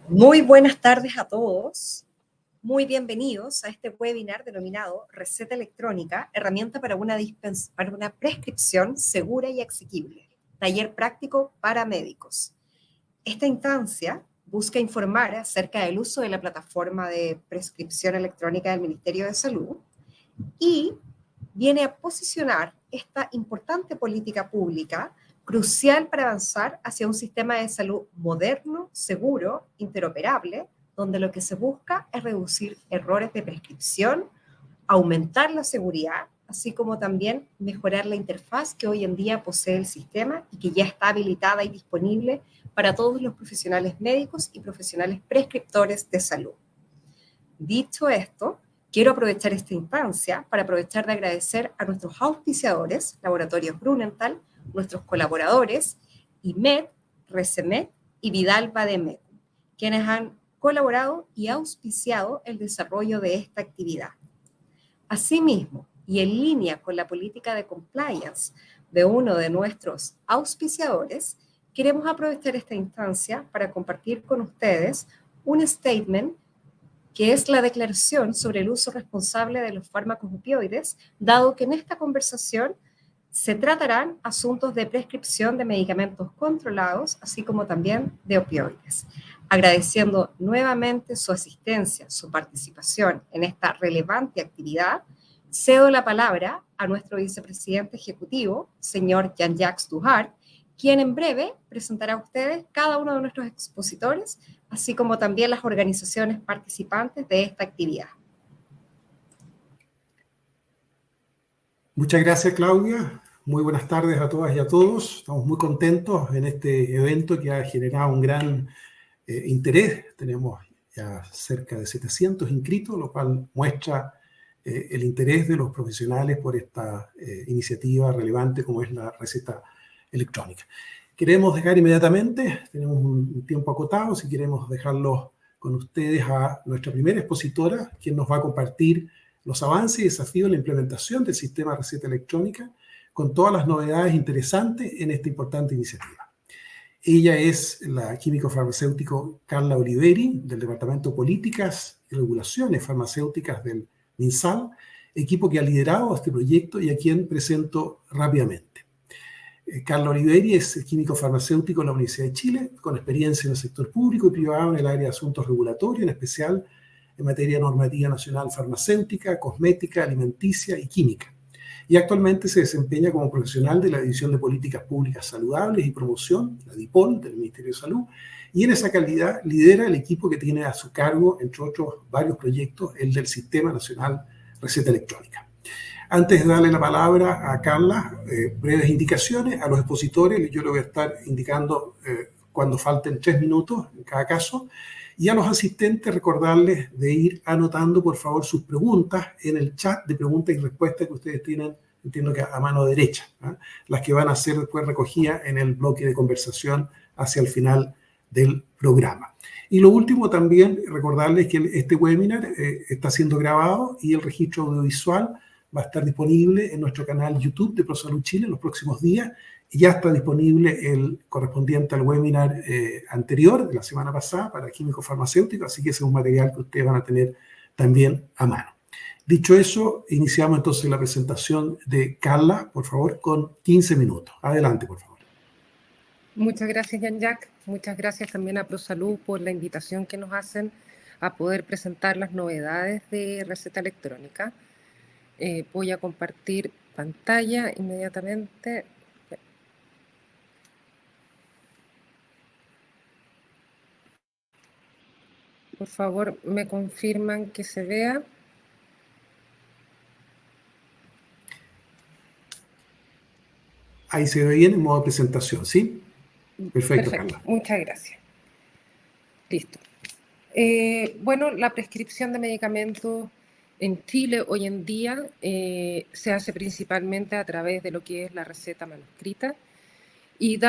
Muy buenas tardes a todos. Muy bienvenidos a este webinar denominado Receta Electrónica, herramienta para una prescripción segura y asequible, taller práctico para médicos. Esta instancia busca informar acerca del uso de la plataforma de prescripción electrónica del Ministerio de Salud y viene a posicionar esta importante política pública crucial para avanzar hacia un sistema de salud moderno, seguro, interoperable, donde lo que se busca es reducir errores de prescripción, aumentar la seguridad, así como también mejorar la interfaz que hoy en día posee el sistema y que ya está habilitada y disponible para todos los profesionales médicos y profesionales prescriptores de salud. Dicho esto, quiero aprovechar esta instancia para aprovechar de agradecer a nuestros auspiciadores, Laboratorios Grunenthal, nuestros colaboradores, IMED, RECEMED y Vidal Bademecum, quienes han colaborado y auspiciado el desarrollo de esta actividad. Asimismo, y en línea con la política de compliance de uno de nuestros auspiciadores, queremos aprovechar esta instancia para compartir con ustedes un statement que es la declaración sobre el uso responsable de los fármacos opioides, dado que en esta conversación se tratarán asuntos de prescripción de medicamentos controlados, así como también de opioides. Agradeciendo nuevamente su asistencia, su participación en esta relevante actividad, cedo la palabra a nuestro vicepresidente ejecutivo, señor Jean-Jacques Duhart, quien en breve presentará a ustedes cada uno de nuestros expositores, así como también las organizaciones participantes de esta actividad. Muchas gracias, Claudia. Muy buenas tardes a todas y a todos. Estamos muy contentos en este evento que ha generado un gran interés. Tenemos ya cerca de 700 inscritos, lo cual muestra el interés de los profesionales por esta iniciativa relevante como es la receta electrónica. Queremos dejar inmediatamente, tenemos un tiempo acotado, si queremos dejarlos con ustedes a nuestra primera expositora, quien nos va a compartir los avances y desafíos de la implementación del sistema de receta electrónica con todas las novedades interesantes en esta importante iniciativa. Ella es la químico farmacéutico Carla Oliveri, del Departamento de Políticas y Regulaciones Farmacéuticas del MinSal, equipo que ha liderado este proyecto y a quien presento rápidamente. Carla Oliveri es químico farmacéutico en la Universidad de Chile, con experiencia en el sector público y privado en el área de asuntos regulatorios, en especial en materia de normativa nacional farmacéutica, cosmética, alimenticia y química. Y actualmente se desempeña como profesional de la División de Políticas Públicas Saludables y Promoción, la DIPOL, del Ministerio de Salud, y en esa calidad lidera el equipo que tiene a su cargo, entre otros varios proyectos, el del Sistema Nacional Receta Electrónica. Antes de darle la palabra a Carla, breves indicaciones a los expositores. Yo le voy a estar indicando cuando falten 3 minutos en cada caso. Y a los asistentes recordarles de ir anotando, por favor, sus preguntas en el chat de preguntas y respuestas que ustedes tienen, entiendo que a mano derecha, ¿eh? Las que van a ser después recogidas en el bloque de conversación hacia el final del programa. Y lo último también, recordarles que este webinar está siendo grabado y el registro audiovisual va a estar disponible en nuestro canal YouTube de ProSalud Chile en los próximos días. Y ya está disponible el correspondiente al webinar anterior de la semana pasada para químicos farmacéuticos, así que ese es un material que ustedes van a tener también a mano. Dicho eso, iniciamos entonces la presentación de Carla, por favor, con 15 minutos. Adelante, por favor. Muchas gracias, Jean-Jacques. Muchas gracias también a ProSalud por la invitación que nos hacen a poder presentar las novedades de receta electrónica. Voy a compartir pantalla inmediatamente. Por favor, me confirman que se vea. Ahí se ve bien en modo presentación, ¿sí? Perfecto, Carla. Muchas gracias. Listo. Bueno, la prescripción de medicamentos en Chile hoy en día se hace principalmente a través de lo que es la receta manuscrita y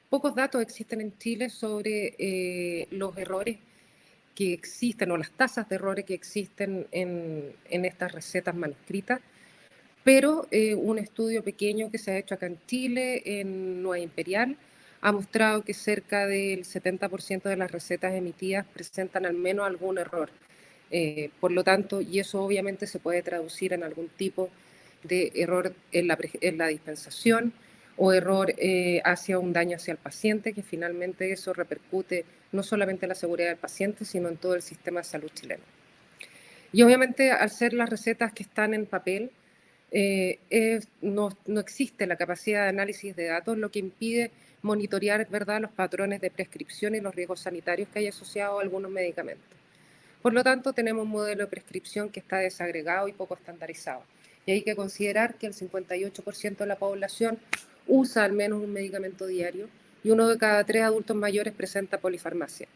pocos datos existen en Chile sobre los errores que existen o las tasas de errores que existen en estas recetas manuscritas, pero un estudio pequeño que se ha hecho acá en Chile, en Nueva Imperial, ha mostrado que cerca del 70% de las recetas emitidas presentan al menos algún error. Por lo tanto, y eso obviamente se puede traducir en algún tipo de error en la dispensación o error hacia un daño hacia el paciente, que finalmente eso repercute no solamente en la seguridad del paciente, sino en todo el sistema de salud chileno. Y obviamente, al ser las recetas que están en papel, no existe la capacidad de análisis de datos, lo que impide monitorear, ¿verdad?, los patrones de prescripción y los riesgos sanitarios que hay asociados a algunos medicamentos. Por lo tanto, tenemos un modelo de prescripción que está desagregado y poco estandarizado. Y hay que considerar que el 58% de la población usa al menos un medicamento diario y 1 de cada 3 adultos mayores presenta polifarmacia.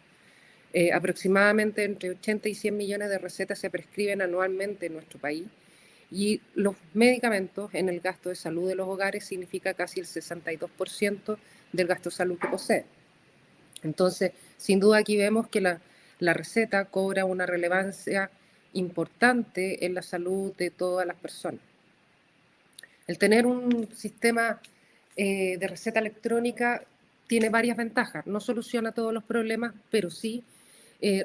Aproximadamente entre 80 y 100 millones de recetas se prescriben anualmente en nuestro país, y los medicamentos en el gasto de salud de los hogares significa casi el 62% del gasto de salud que posee. Entonces, sin duda aquí vemos que la receta cobra una relevancia importante en la salud de todas las personas. El tener un sistema de receta electrónica tiene varias ventajas. No soluciona todos los problemas, pero sí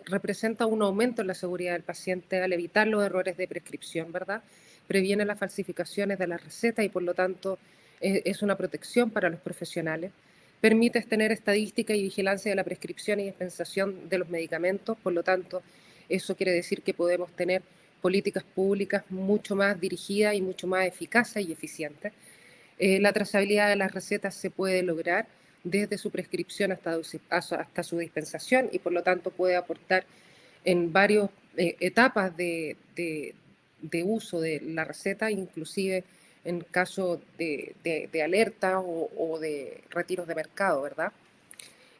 representa un aumento en la seguridad del paciente al evitar los errores de prescripción, ¿verdad? Previene las falsificaciones de las recetas y por lo tanto es una protección para los profesionales. Permite tener estadística y vigilancia de la prescripción y dispensación de los medicamentos, por lo tanto eso quiere decir que podemos tener políticas públicas mucho más dirigidas y mucho más eficaces y eficientes. La trazabilidad de las recetas se puede lograr desde su prescripción hasta su dispensación y por lo tanto puede aportar en varias etapas de uso de la receta, inclusive en caso de alerta o de retiros de mercado, ¿verdad?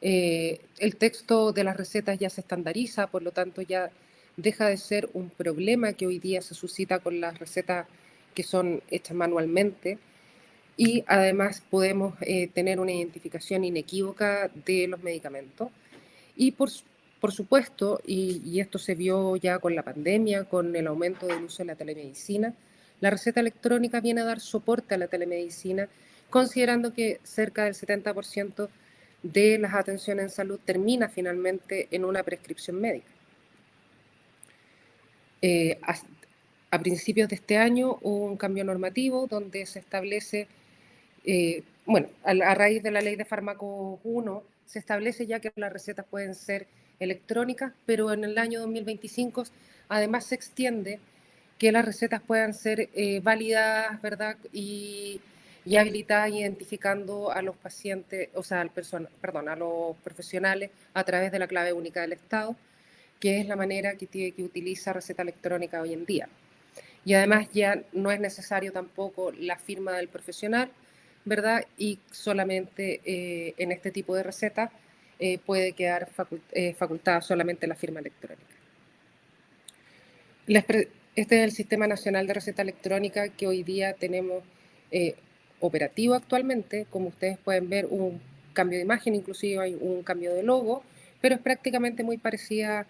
El texto de las recetas ya se estandariza, por lo tanto ya deja de ser un problema que hoy día se suscita con las recetas que son hechas manualmente, y además podemos tener una identificación inequívoca de los medicamentos. Y por supuesto, y esto se vio ya con la pandemia, con el aumento del uso de la telemedicina, la receta electrónica viene a dar soporte a la telemedicina, considerando que cerca del 70% de las atenciones en salud termina finalmente en una prescripción médica. A principios de este año hubo un cambio normativo donde se establece, a raíz de la ley de fármacos 1, se establece ya que las recetas pueden ser electrónicas, pero en el año 2025 además se extiende que las recetas puedan ser validadas, ¿verdad? Y habilitadas identificando a los pacientes, o sea, a los profesionales a través de la clave única del Estado, que es la manera que utiliza receta electrónica hoy en día. Y además ya no es necesario tampoco la firma del profesional, ¿verdad? Y solamente en este tipo de recetas puede quedar facultada solamente la firma electrónica. Este es el Sistema Nacional de Receta Electrónica que hoy día tenemos operativo actualmente. Como ustedes pueden ver, hubo un cambio de imagen, inclusive hay un cambio de logo, pero es prácticamente muy parecida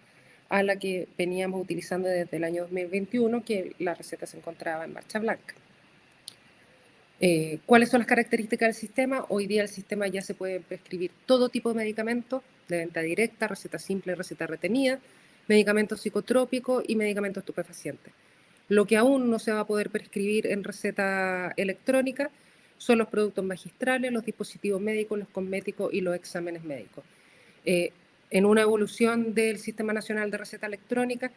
a la que veníamos utilizando desde el año 2021, que la receta se encontraba en marcha blanca. ¿Cuáles son las características del sistema? Hoy día el sistema ya se puede prescribir todo tipo de medicamentos de venta directa, receta simple, receta retenida, medicamentos psicotrópicos y medicamentos estupefacientes. Lo que aún no se va a poder prescribir en receta electrónica son los productos magistrales, los dispositivos médicos, los cosméticos y los exámenes médicos. En una evolución del Sistema Nacional de Receta Electrónica,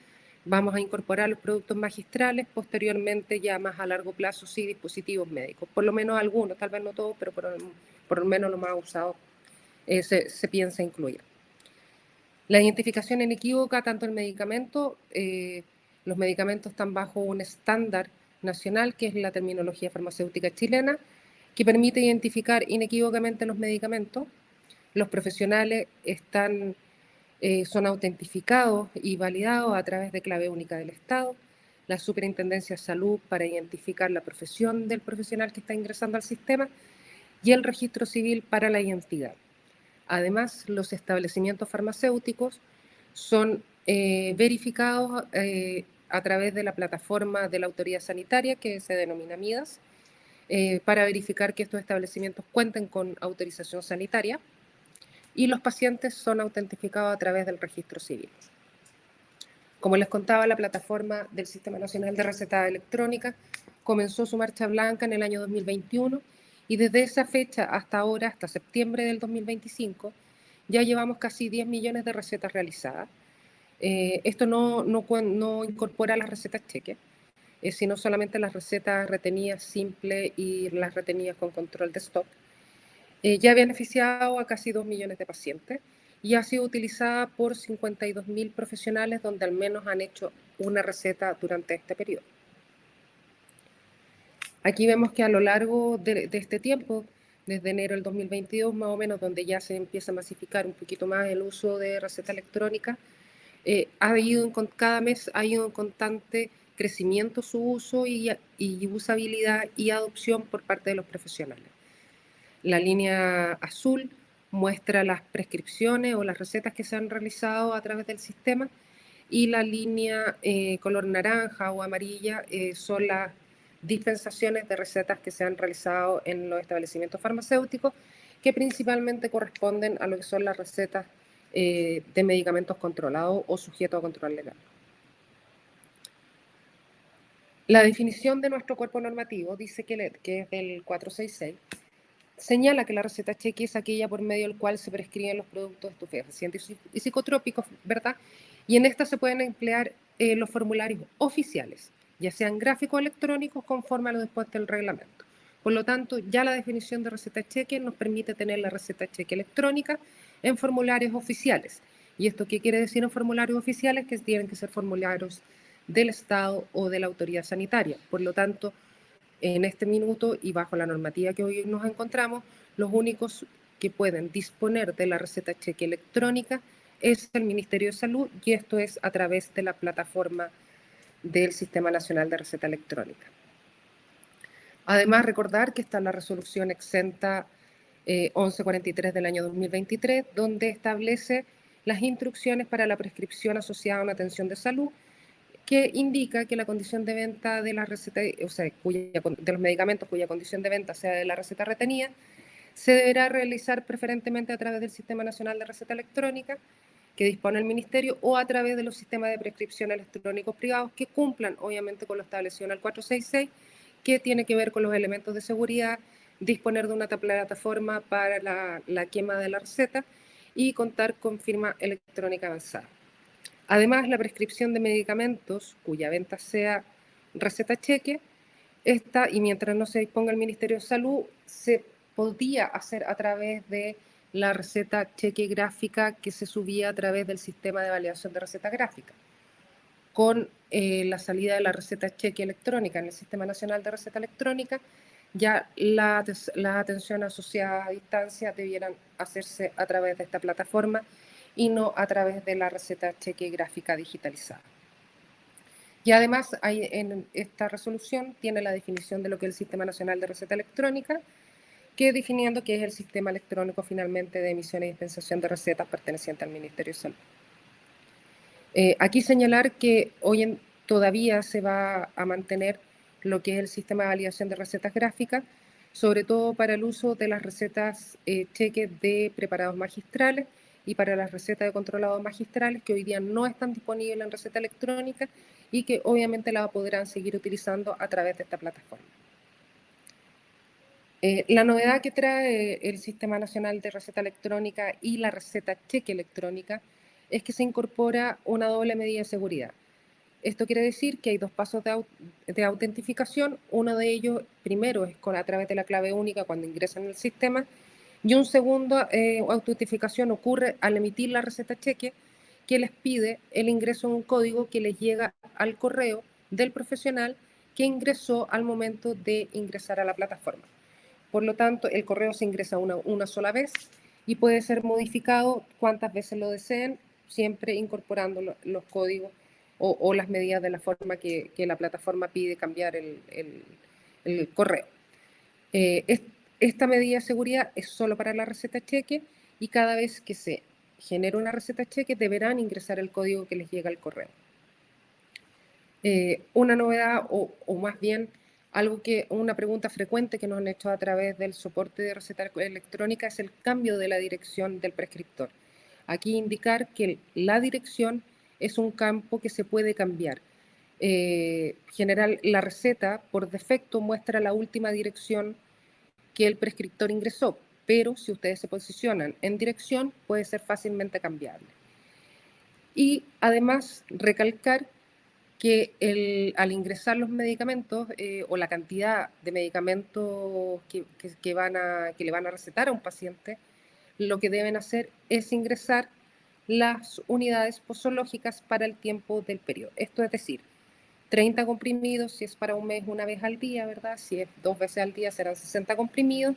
vamos a incorporar los productos magistrales, posteriormente ya más a largo plazo sí dispositivos médicos, por lo menos algunos, tal vez no todos, pero por lo menos los más usados se piensa incluir. La identificación inequívoca, tanto el medicamento, los medicamentos están bajo un estándar nacional, que es la terminología farmacéutica chilena, que permite identificar inequívocamente los medicamentos. Los profesionales son autentificados y validados a través de clave única del Estado, la Superintendencia de Salud para identificar la profesión del profesional que está ingresando al sistema y el registro civil para la identidad. Además, los establecimientos farmacéuticos son verificados a través de la plataforma de la autoridad sanitaria, que se denomina MIDAS, para verificar que estos establecimientos cuenten con autorización sanitaria. y los pacientes son autentificados a través del registro civil. Como les contaba, la plataforma del Sistema Nacional de Receta Electrónica comenzó su marcha blanca en el año 2021 y desde esa fecha hasta ahora, hasta septiembre del 2025, ya llevamos casi 10 millones de recetas realizadas. Esto no incorpora las recetas cheque, sino solamente las recetas retenidas simples y las retenidas con control de stock. Ya ha beneficiado a casi 2 millones de pacientes y ha sido utilizada por 52.000 profesionales donde al menos han hecho una receta durante este periodo. Aquí vemos que a lo largo de este tiempo, desde enero del 2022 más o menos, donde ya se empieza a masificar un poquito más el uso de receta electrónica, cada mes ha ido en constante crecimiento su uso y usabilidad y adopción por parte de los profesionales. La línea azul muestra las prescripciones o las recetas que se han realizado a través del sistema y la línea color naranja o amarilla son las dispensaciones de recetas que se han realizado en los establecimientos farmacéuticos, que principalmente corresponden a lo que son las recetas de medicamentos controlados o sujetos a control legal. La definición de nuestro cuerpo normativo dice que es del 466, señala que la receta cheque es aquella por medio del cual se prescriben los productos estupefacientes y psicotrópicos, ¿verdad? Y en esta se pueden emplear los formularios oficiales, ya sean gráficos o electrónicos, conforme a lo dispuesto en el reglamento. Por lo tanto, ya la definición de receta cheque nos permite tener la receta cheque electrónica en formularios oficiales. ¿Y esto qué quiere decir en formularios oficiales? Que tienen que ser formularios del Estado o de la autoridad sanitaria. Por lo tanto, en este minuto y bajo la normativa que hoy nos encontramos, los únicos que pueden disponer de la receta cheque electrónica es el Ministerio de Salud, y esto es a través de la plataforma del Sistema Nacional de Receta Electrónica. Además, recordar que está la resolución exenta 1143 del año 2023, donde establece las instrucciones para la prescripción asociada a una atención de salud, que indica que la condición de venta de la receta, o sea, de los medicamentos cuya condición de venta sea de la receta retenida, se deberá realizar preferentemente a través del Sistema Nacional de Receta Electrónica que dispone el Ministerio o a través de los sistemas de prescripción electrónicos privados que cumplan obviamente con lo establecido en el 466, que tiene que ver con los elementos de seguridad, disponer de una plataforma para la quema de la receta y contar con firma electrónica avanzada. Además, la prescripción de medicamentos cuya venta sea receta cheque, y mientras no se disponga el Ministerio de Salud, se podía hacer a través de la receta cheque gráfica que se subía a través del sistema de validación de receta gráfica. Con la salida de la receta cheque electrónica en el Sistema Nacional de Receta Electrónica, ya las atenciones asociadas a distancia debieran hacerse a través de esta plataforma y no a través de la receta cheque gráfica digitalizada. Y además, en esta resolución tiene la definición de lo que es el Sistema Nacional de Receta Electrónica, que definiendo que es el sistema electrónico finalmente de emisión y dispensación de recetas perteneciente al Ministerio de Salud. Aquí señalar que todavía se va a mantener lo que es el sistema de validación de recetas gráficas, sobre todo para el uso de las recetas cheques de preparados magistrales y para las recetas de controlados magistrales que hoy día no están disponibles en receta electrónica y que obviamente la podrán seguir utilizando a través de esta plataforma. La novedad que trae el Sistema Nacional de Receta Electrónica y la receta cheque electrónica es que se incorpora una doble medida de seguridad. Esto quiere decir que hay dos pasos de autentificación. Uno de ellos, primero, es a través de la clave única cuando ingresan en el sistema, y un segundo autentificación ocurre al emitir la receta cheque, que les pide el ingreso de un código que les llega al correo del profesional que ingresó al momento de ingresar a la plataforma. Por lo tanto, el correo se ingresa una sola vez y puede ser modificado cuantas veces lo deseen, siempre incorporando los códigos o las medidas de la forma que la plataforma pide cambiar el correo. Esta medida de seguridad es solo para la receta cheque y cada vez que se genera una receta cheque deberán ingresar el código que les llega al correo. Una novedad, o más bien Una pregunta frecuente que nos han hecho a través del soporte de receta electrónica es el cambio de la dirección del prescriptor. Aquí indicar que la dirección es un campo que se puede cambiar. La receta por defecto muestra la última dirección que el prescriptor ingresó, pero si ustedes se posicionan en dirección puede ser fácilmente cambiable. Y además recalcar que al ingresar los medicamentos o la cantidad de medicamentos que le van a recetar a un paciente, lo que deben hacer es ingresar las unidades posológicas para el tiempo del periodo. Esto es decir, 30 comprimidos si es para un mes una vez al día, ¿verdad? Si es 2 veces al día serán 60 comprimidos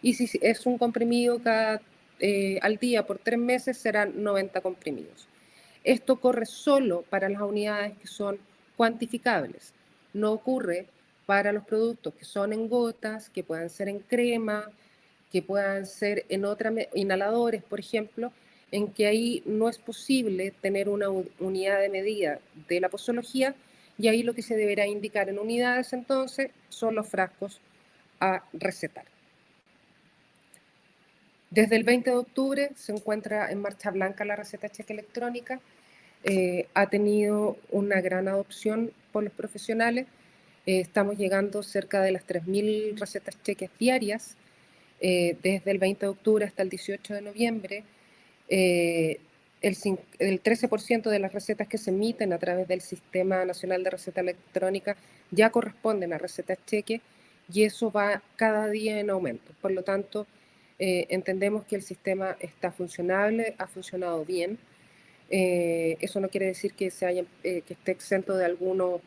y si es un comprimido al día por 3 meses serán 90 comprimidos. Esto corre solo para las unidades que son cuantificables. No ocurre para los productos que son en gotas, que puedan ser en crema, que puedan ser en inhaladores, por ejemplo, en que ahí no es posible tener una unidad de medida de la posología y ahí lo que se deberá indicar en unidades entonces son los frascos a recetar. Desde el 20 de octubre se encuentra en marcha blanca la receta cheque electrónica. Ha tenido una gran adopción por los profesionales. Estamos llegando cerca de las 3.000 recetas cheques diarias. Desde el 20 de octubre hasta el 18 de noviembre, el 13% de las recetas que se emiten a través del Sistema Nacional de Receta Electrónica ya corresponden a recetas cheque y eso va cada día en aumento. Por lo tanto, entendemos que el sistema está funcionable, ha funcionado bien. Eso no quiere decir que esté exento de algunos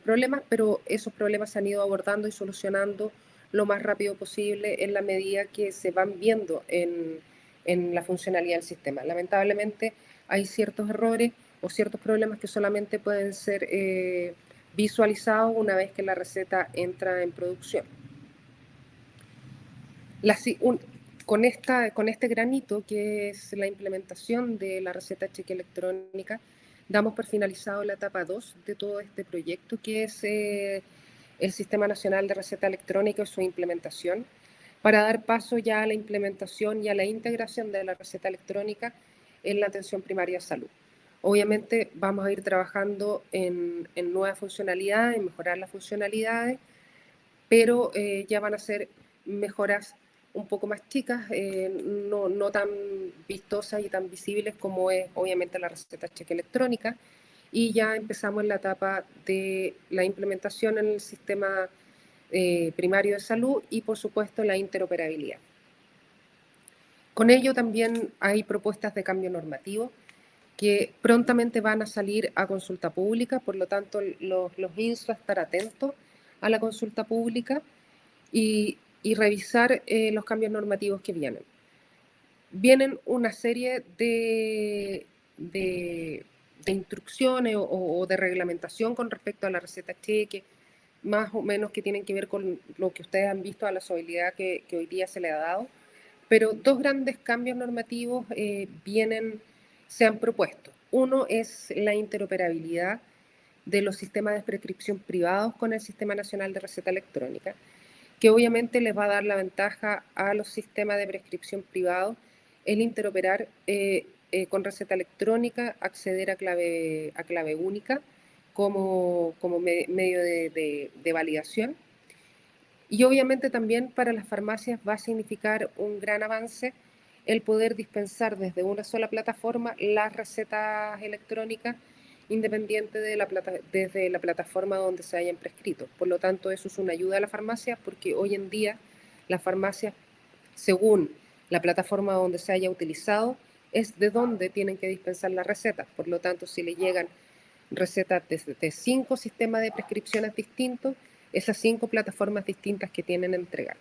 problemas, pero esos problemas se han ido abordando y solucionando lo más rápido posible en la medida que se van viendo en la funcionalidad del sistema. Lamentablemente hay ciertos errores o ciertos problemas que solamente pueden ser visualizados una vez que la receta entra en producción. Con este granito, que es la implementación de la receta cheque electrónica, damos por finalizado la etapa 2 de todo este proyecto, que es el Sistema Nacional de Receta Electrónica y su implementación, para dar paso ya a la implementación y a la integración de la receta electrónica en la atención primaria de salud. Obviamente vamos a ir trabajando en nuevas funcionalidades, en mejorar las funcionalidades, pero ya van a ser mejoras un poco más chicas, no tan vistosas y tan visibles como es obviamente la receta cheque electrónica, y ya empezamos en la etapa de la implementación en el sistema primario de salud y por supuesto la interoperabilidad. Con ello también hay propuestas de cambio normativo que prontamente van a salir a consulta pública, por lo tanto los insto a estar atentos a la consulta pública y revisar los cambios normativos que vienen. Vienen una serie de instrucciones o de reglamentación con respecto a la receta cheque, más o menos que tienen que ver con lo que ustedes han visto a la usabilidad que hoy día se le ha dado, pero dos grandes cambios normativos se han propuesto. Uno es la interoperabilidad de los sistemas de prescripción privados con el Sistema Nacional de Receta Electrónica, que obviamente les va a dar la ventaja a los sistemas de prescripción privados el interoperar con receta electrónica, acceder a clave única como medio de validación. Y obviamente también para las farmacias va a significar un gran avance el poder dispensar desde una sola plataforma las recetas electrónicas independiente desde la plataforma donde se hayan prescrito. Por lo tanto, eso es una ayuda a la farmacia porque hoy en día las farmacias, según la plataforma donde se haya utilizado, es de donde tienen que dispensar las recetas. Por lo tanto, si le llegan recetas de 5 sistemas de prescripciones distintos, esas 5 plataformas distintas que tienen que entregar.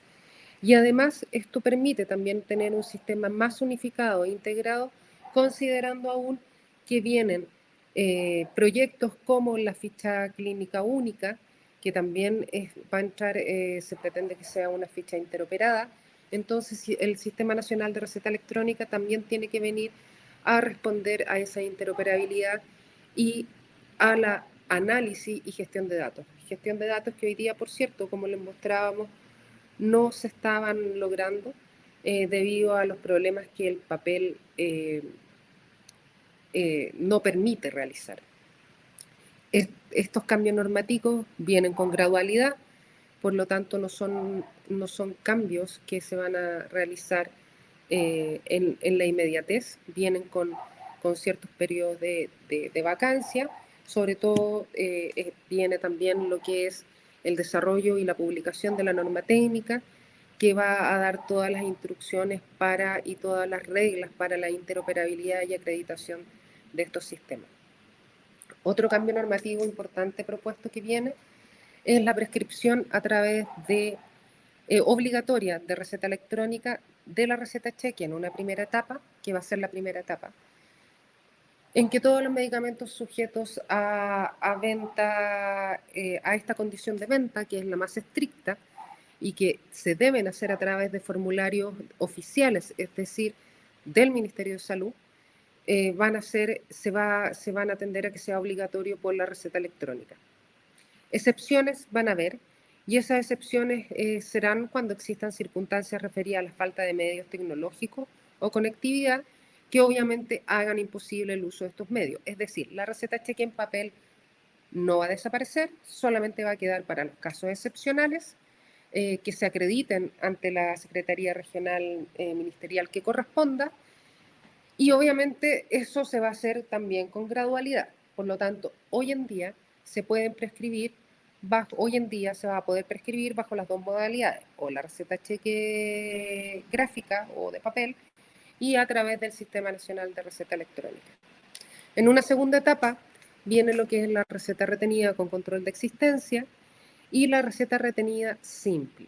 Y además, esto permite también tener un sistema más unificado e integrado, considerando aún que vienen proyectos como la ficha clínica única, que también va a entrar, se pretende que sea una ficha interoperada. Entonces, el Sistema Nacional de Receta Electrónica también tiene que venir a responder a esa interoperabilidad y a la análisis y gestión de datos. gestión de datos que hoy día, por cierto, como les mostrábamos, no se estaban logrando debido a los problemas que el papel no permite realizar. Estos cambios normativos vienen con gradualidad, por lo tanto no son cambios que se van a realizar en la inmediatez, vienen con ciertos periodos de vacancia, sobre todo viene también lo que es el desarrollo y la publicación de la norma técnica, que va a dar todas las instrucciones y todas las reglas para la interoperabilidad y acreditación de estos sistemas. Otro cambio normativo importante propuesto que viene es la prescripción a través de obligatoria de receta electrónica de la receta cheque en una primera etapa, que va a ser la primera etapa, en que todos los medicamentos sujetos a venta, a esta condición de venta, que es la más estricta, y que se deben hacer a través de formularios oficiales, es decir, del Ministerio de Salud, se van a tender a que sea obligatorio por la receta electrónica. Excepciones van a haber, y esas excepciones serán cuando existan circunstancias referidas a la falta de medios tecnológicos o conectividad que obviamente hagan imposible el uso de estos medios. Es decir, la receta cheque en papel no va a desaparecer, solamente va a quedar para los casos excepcionales que se acrediten ante la Secretaría Regional Ministerial que corresponda, y obviamente eso se va a hacer también con gradualidad. Por lo tanto, hoy en día se va a poder prescribir bajo las dos modalidades, o la receta cheque gráfica o de papel, y a través del Sistema Nacional de Receta Electrónica. En una segunda etapa viene lo que es la receta retenida con control de existencia y la receta retenida simple,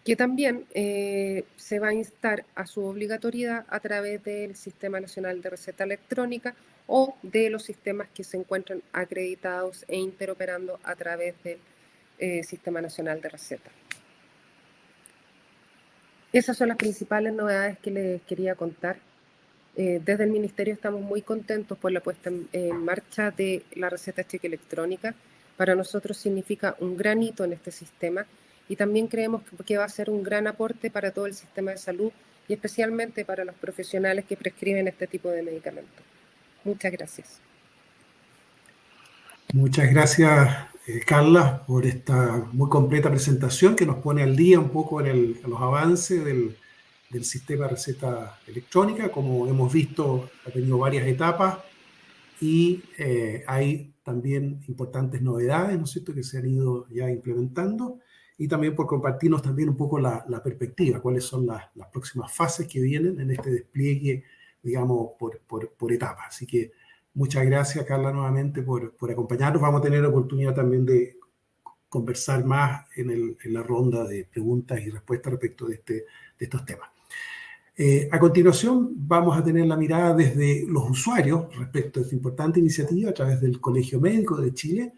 que también se va a instar a su obligatoriedad a través del Sistema Nacional de Receta Electrónica o de los sistemas que se encuentran acreditados e interoperando a través del Sistema Nacional de Receta. Esas son las principales novedades que les quería contar. Desde el Ministerio estamos muy contentos por la puesta en marcha de la receta cheque electrónica. Para nosotros significa un gran hito en este sistema, y también creemos que va a ser un gran aporte para todo el sistema de salud y especialmente para los profesionales que prescriben este tipo de medicamentos. Muchas gracias. Muchas gracias, Carla, por esta muy completa presentación que nos pone al día un poco en los avances del sistema de receta electrónica. Como hemos visto, ha tenido varias etapas y hay también importantes novedades, ¿no es cierto?, que se han ido ya implementando, y también por compartirnos también un poco la perspectiva, cuáles son las próximas fases que vienen en este despliegue, digamos, por etapas. Así que muchas gracias, Carla, nuevamente por acompañarnos. Vamos a tener la oportunidad también de conversar más en la ronda de preguntas y respuestas respecto de estos temas. A continuación, vamos a tener la mirada desde los usuarios respecto a esta importante iniciativa a través del Colegio Médico de Chile,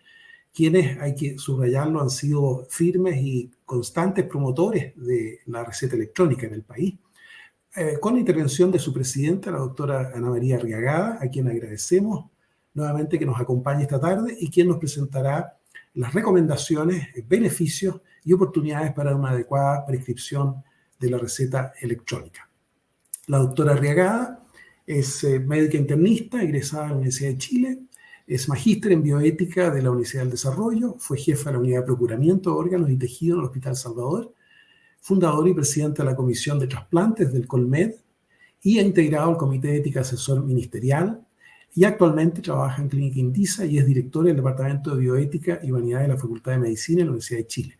quienes, hay que subrayarlo, han sido firmes y constantes promotores de la receta electrónica en el país, con la intervención de su presidenta, la doctora Ana María Arriagada, a quien agradecemos nuevamente que nos acompañe esta tarde y quien nos presentará las recomendaciones, beneficios y oportunidades para una adecuada prescripción de la receta electrónica. La doctora Arriagada es médica internista, egresada de la Universidad de Chile, es magíster en bioética de la Universidad del Desarrollo, fue jefa de la Unidad de Procuramiento de Órganos y Tejidos en el Hospital Salvador, fundador y presidente de la Comisión de Trasplantes del Colmed, y ha integrado el Comité de Ética Asesor Ministerial, y actualmente trabaja en Clínica Indisa y es directora del Departamento de Bioética y Humanidades de la Facultad de Medicina de la Universidad de Chile.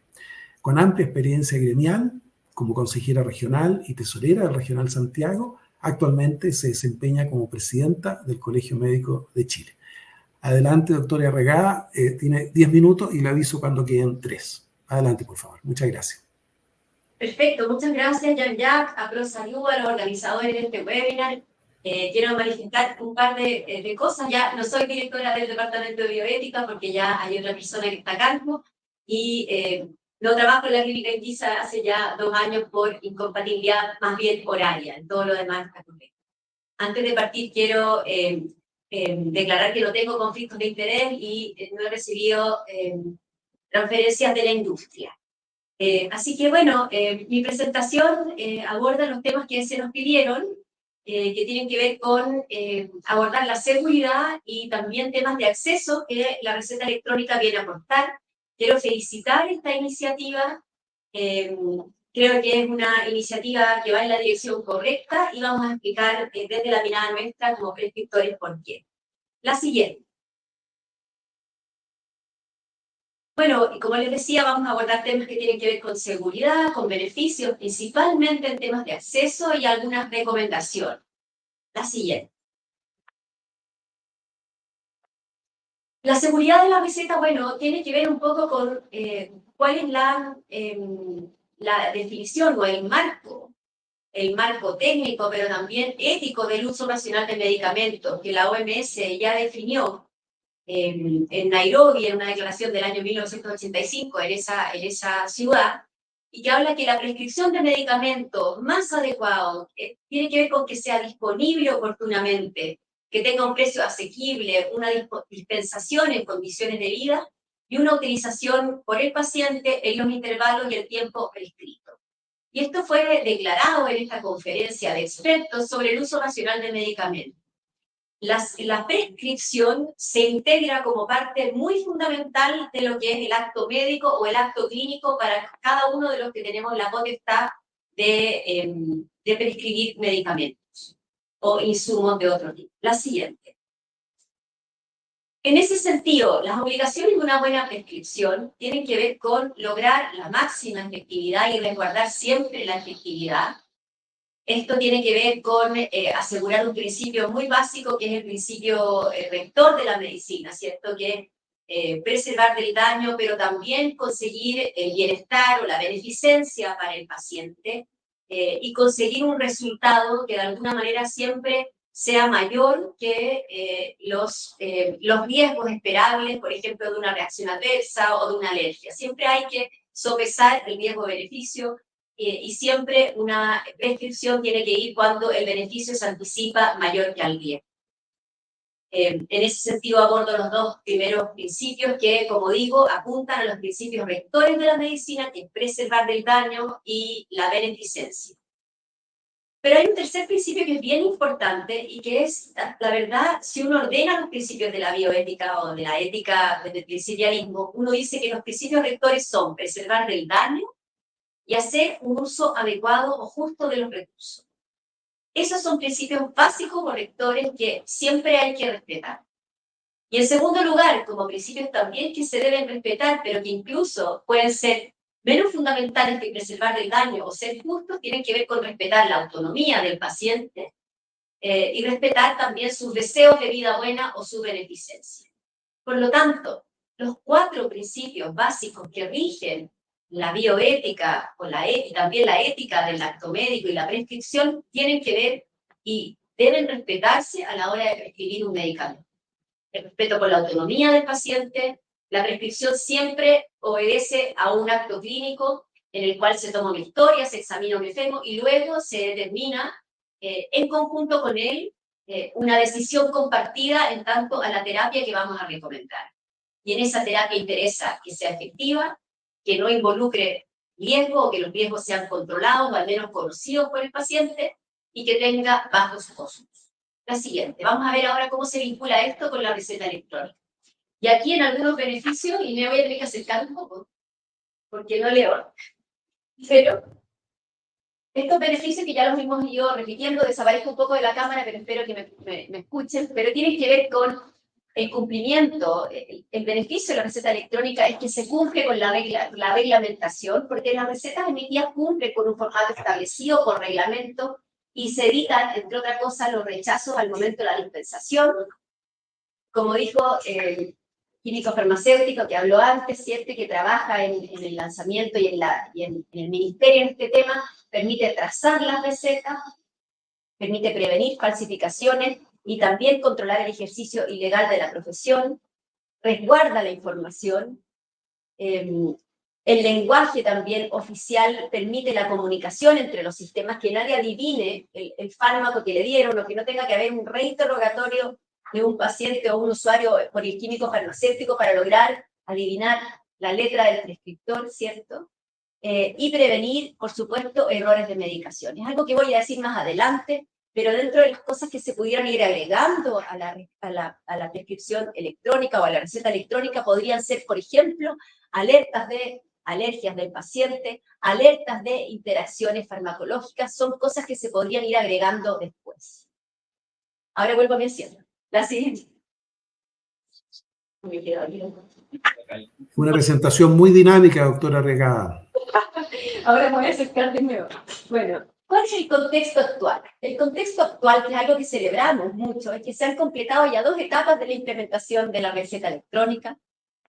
Con amplia experiencia gremial, como consejera regional y tesorera del Regional Santiago, actualmente se desempeña como presidenta del Colegio Médico de Chile. Adelante, doctora Arriagada, tiene 10 minutos y le aviso cuando queden 3. Adelante, por favor. Muchas gracias. Perfecto, muchas gracias, Jean-Jacques. Apro saludo a los organizadores de este webinar. Quiero manifestar un par de cosas. Ya no soy directora del Departamento de Bioética porque ya hay otra persona que está a cargo, y no trabajo en la Clínica Indisa hace ya 2 años por incompatibilidad más bien horaria. Todo lo demás está correcto. Antes de partir quiero declarar que no tengo conflictos de interés y no he recibido transferencias de la industria. Así que bueno, mi presentación aborda los temas que se nos pidieron, que tienen que ver con abordar la seguridad y también temas de acceso que la receta electrónica viene a aportar. Quiero felicitar esta iniciativa. Creo que es una iniciativa que va en la dirección correcta y vamos a explicar desde la mirada nuestra como prescriptores por qué. La siguiente. Bueno, y como les decía, vamos a abordar temas que tienen que ver con seguridad, con beneficios, principalmente en temas de acceso y algunas recomendaciones. La siguiente. La seguridad de la receta, bueno, tiene que ver un poco con cuál es la definición o el marco técnico, pero también ético del uso racional de medicamentos, que la OMS ya definió en Nairobi, en una declaración del año 1985, en esa ciudad, y que habla que la prescripción de medicamentos más adecuados tiene que ver con que sea disponible oportunamente, que tenga un precio asequible, una dispensación en condiciones de vida y una utilización por el paciente en los intervalos y el tiempo prescrito. Y esto fue declarado en esta conferencia de expertos sobre el uso racional de medicamentos. La prescripción se integra como parte muy fundamental de lo que es el acto médico o el acto clínico para cada uno de los que tenemos la potestad de prescribir medicamentos o insumos de otro tipo. La siguiente. En ese sentido, las obligaciones de una buena prescripción tienen que ver con lograr la máxima efectividad y resguardar siempre la efectividad. Esto tiene que ver con asegurar un principio muy básico, que es el principio rector de la medicina, ¿cierto? Que es preservar del daño, pero también conseguir el bienestar o la beneficencia para el paciente y conseguir un resultado que de alguna manera siempre sea mayor que los riesgos esperables, por ejemplo, de una reacción adversa o de una alergia. Siempre hay que sopesar el riesgo-beneficio y siempre una prescripción tiene que ir cuando el beneficio se anticipa mayor que al riesgo. En ese sentido abordo los dos primeros principios que, como digo, apuntan a los principios rectores de la medicina, que es preservar del daño y la beneficencia. Pero hay un tercer principio que es bien importante y que es, la verdad, si uno ordena los principios de la bioética o de la ética del principialismo, uno dice que los principios rectores son preservar del daño y hacer un uso adecuado o justo de los recursos. Esos son principios básicos o rectores que siempre hay que respetar. Y en segundo lugar, como principios también que se deben respetar, pero que incluso pueden ser menos fundamentales que preservar del daño o ser justos, tienen que ver con respetar la autonomía del paciente y respetar también sus deseos de vida buena o su beneficencia. Por lo tanto, los 4 principios básicos que rigen la bioética o también la ética del acto médico y la prescripción tienen que ver y deben respetarse a la hora de prescribir un medicamento. El respeto por la autonomía del paciente, la prescripción siempre obedece a un acto clínico en el cual se toma una historia, se examina un enfermo y luego se determina en conjunto con él una decisión compartida en tanto a la terapia que vamos a recomendar. Y en esa terapia interesa que sea efectiva, que no involucre riesgo o que los riesgos sean controlados o al menos conocidos por el paciente y que tenga bajos costos. La siguiente. Vamos a ver ahora cómo se vincula esto con la receta electrónica. Y aquí en algunos beneficios, y me voy a tener que acercar un poco, porque no leo, pero estos beneficios que ya los hemos ido repitiendo, desaparezco un poco de la cámara, pero espero que me escuchen, pero tienen que ver con el cumplimiento. El beneficio de la receta electrónica es que se cumple con la reglamentación, porque las recetas emitidas cumplen con un formato establecido por reglamento y se evitan, entre otras cosas, los rechazos al momento de la dispensación. Como dijo el químico farmacéutico que habló antes, ¿cierto? Que trabaja en el lanzamiento y en el ministerio en este tema, permite trazar las recetas, permite prevenir falsificaciones y también controlar el ejercicio ilegal de la profesión, resguarda la información. El lenguaje también oficial permite la comunicación entre los sistemas, que nadie adivine el fármaco que le dieron o que no tenga que haber un reinterrogatorio de un paciente o un usuario por el químico farmacéutico para lograr adivinar la letra del prescriptor, ¿cierto? Y prevenir, por supuesto, errores de medicación. Es algo que voy a decir más adelante, pero dentro de las cosas que se pudieran ir agregando a la prescripción electrónica o a la receta electrónica podrían ser, por ejemplo, alertas de alergias del paciente, alertas de interacciones farmacológicas, son cosas que se podrían ir agregando después. Ahora vuelvo a mi asiento. La siguiente. Una presentación muy dinámica, doctora Regada. Ahora me voy a acercar de nuevo. Bueno, ¿cuál es el contexto actual? El contexto actual, que es algo que celebramos mucho, es que se han completado ya 2 etapas de la implementación de la receta electrónica,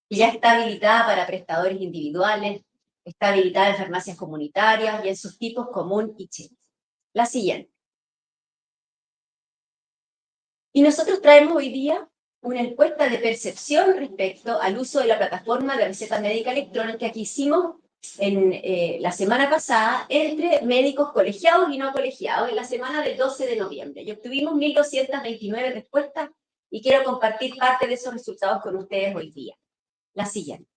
que ya está habilitada para prestadores individuales, está habilitada en farmacias comunitarias y en sus tipos común y chino. La siguiente. Y nosotros traemos hoy día una encuesta de percepción respecto al uso de la plataforma de receta médica electrónica que hicimos en la semana pasada entre médicos colegiados y no colegiados, en la semana del 12 de noviembre. Y obtuvimos 1.229 respuestas y quiero compartir parte de esos resultados con ustedes hoy día. La siguiente.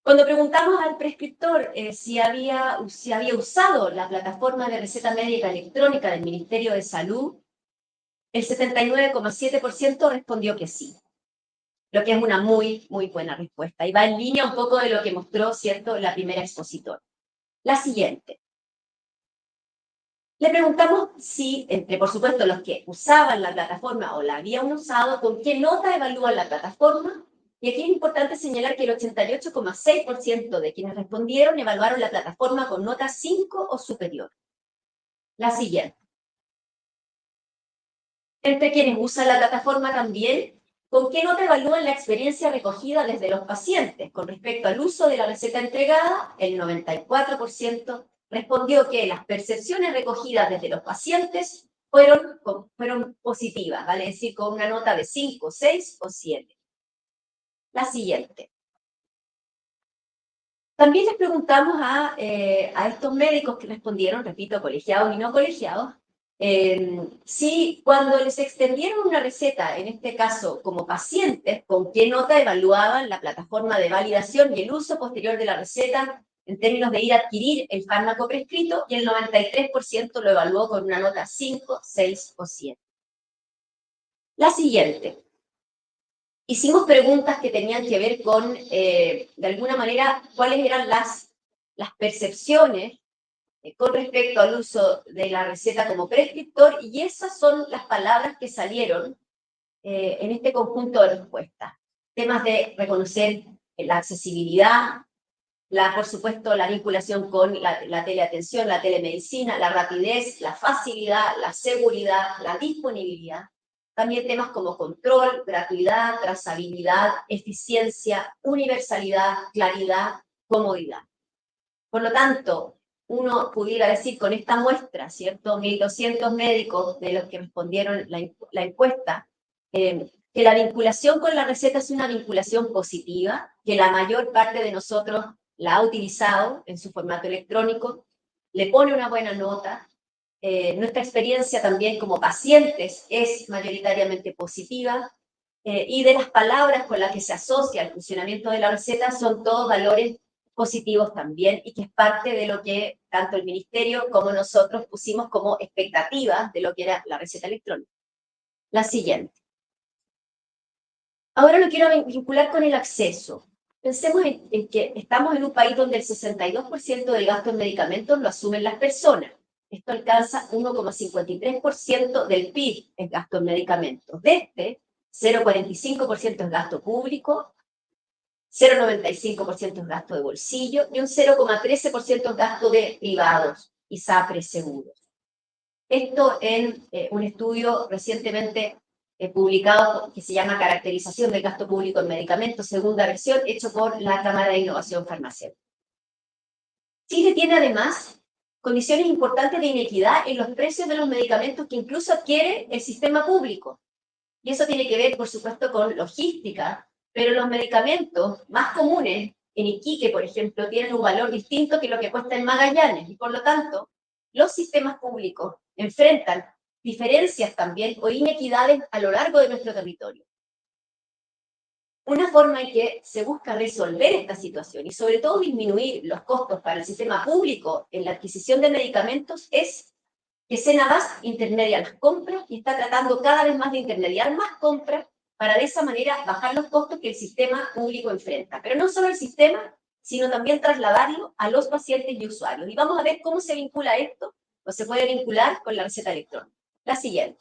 Cuando preguntamos al prescriptor si había usado la plataforma de receta médica electrónica del Ministerio de Salud, el 79,7% respondió que sí, lo que es una muy, muy buena respuesta. Y va en línea un poco de lo que mostró, ¿cierto?, la primera expositora. La siguiente. Le preguntamos si, entre, por supuesto, los que usaban la plataforma o la habían usado, con qué nota evalúan la plataforma. Y aquí es importante señalar que el 88,6% de quienes respondieron evaluaron la plataforma con nota 5 o superior. La siguiente. Entre quienes usan la plataforma también, ¿con qué nota evalúan la experiencia recogida desde los pacientes? Con respecto al uso de la receta entregada, el 94% respondió que las percepciones recogidas desde los pacientes fueron positivas, ¿vale? Es decir, con una nota de 5, 6 o 7. La siguiente. También les preguntamos a estos médicos que respondieron, repito, colegiados y no colegiados, si cuando les extendieron una receta, en este caso como pacientes, con qué nota evaluaban la plataforma de validación y el uso posterior de la receta en términos de ir a adquirir el fármaco prescrito, y el 93% lo evaluó con una nota 5, 6 o 7. La siguiente. Hicimos preguntas que tenían que ver con, de alguna manera, cuáles eran las percepciones con respecto al uso de la receta como prescriptor, y esas son las palabras que salieron en este conjunto de respuestas. Temas de reconocer la accesibilidad, por supuesto, la vinculación con la teleatención, la telemedicina, la rapidez, la facilidad, la seguridad, la disponibilidad. También temas como control, gratuidad, trazabilidad, eficiencia, universalidad, claridad, comodidad. Por lo tanto, uno pudiera decir con esta muestra, ¿cierto? 1.200 médicos de los que respondieron la encuesta, que la vinculación con la receta es una vinculación positiva, que la mayor parte de nosotros la ha utilizado en su formato electrónico, le pone una buena nota. Nuestra experiencia también como pacientes es mayoritariamente positiva, y de las palabras con las que se asocia el funcionamiento de la receta son todos valores positivos también, y que es parte de lo que tanto el Ministerio como nosotros pusimos como expectativas de lo que era la receta electrónica. La siguiente. Ahora lo quiero vincular con el acceso. Pensemos en que estamos en un país donde el 62% del gasto en medicamentos lo asumen las personas. Esto alcanza 1,53% del PIB en gasto en medicamentos. De este, 0,45% es gasto público, 0,95% es gasto de bolsillo y un 0,13% es gasto de privados y SAPRES seguros. Esto en un estudio recientemente publicado que se llama Caracterización del gasto público en medicamentos, segunda versión, hecho por la Cámara de Innovación Farmacéutica. Chile tiene además condiciones importantes de inequidad en los precios de los medicamentos que incluso adquiere el sistema público. Y eso tiene que ver, por supuesto, con logística, pero los medicamentos más comunes en Iquique, por ejemplo, tienen un valor distinto que lo que cuesta en Magallanes, y por lo tanto, los sistemas públicos enfrentan diferencias también o inequidades a lo largo de nuestro territorio. Una forma en que se busca resolver esta situación y sobre todo disminuir los costos para el sistema público en la adquisición de medicamentos es que Senabas intermedia las compras y está tratando cada vez más de intermediar más compras para de esa manera bajar los costos que el sistema público enfrenta. Pero no solo el sistema, sino también trasladarlo a los pacientes y usuarios. Y vamos a ver cómo se vincula esto, o se puede vincular con la receta electrónica. La siguiente.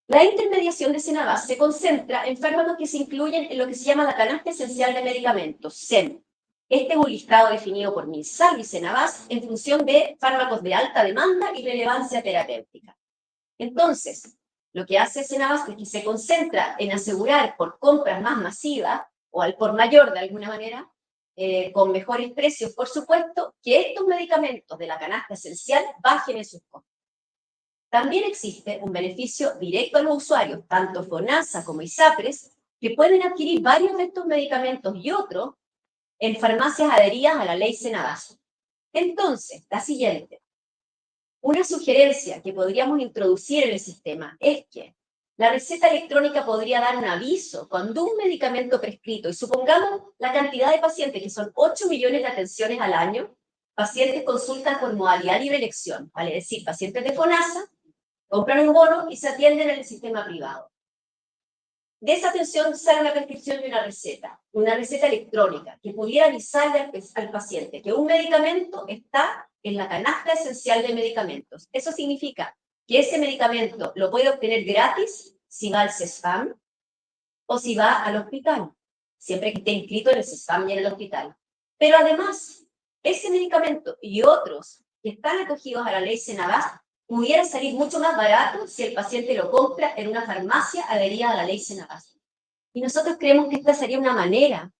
La intermediación de Senabas se concentra en fármacos que se incluyen en lo que se llama la canasta esencial de medicamentos, SEM. Este es un listado definido por Minsal y Senabas en función de fármacos de alta demanda y relevancia terapéutica. Entonces, lo que hace Senabas es que se concentra en asegurar por compras más masivas o al por mayor de alguna manera, con mejores precios, por supuesto, que estos medicamentos de la canasta esencial bajen en sus costos. También existe un beneficio directo a los usuarios, tanto FONASA como ISAPRES, que pueden adquirir varios de estos medicamentos y otros en farmacias adheridas a la ley Senabas. Entonces, la siguiente. Una sugerencia que podríamos introducir en el sistema es que la receta electrónica podría dar un aviso cuando un medicamento prescrito, y supongamos la cantidad de pacientes, que son 8 millones de atenciones al año, pacientes consultan por modalidad libre elección, vale decir, pacientes de FONASA, compran un bono y se atienden en el sistema privado. De esa atención sale una prescripción y una receta electrónica, que pudiera avisarle al paciente que un medicamento está en la canasta esencial de medicamentos. Eso significa que ese medicamento lo puede obtener gratis si va al CESFAM o si va al hospital, siempre que esté inscrito en el CESFAM y en el hospital. Pero además, ese medicamento y otros que están acogidos a la ley Senabas pudiera salir mucho más barato si el paciente lo compra en una farmacia adherida a la ley Senabas. Y nosotros creemos que esta sería una manera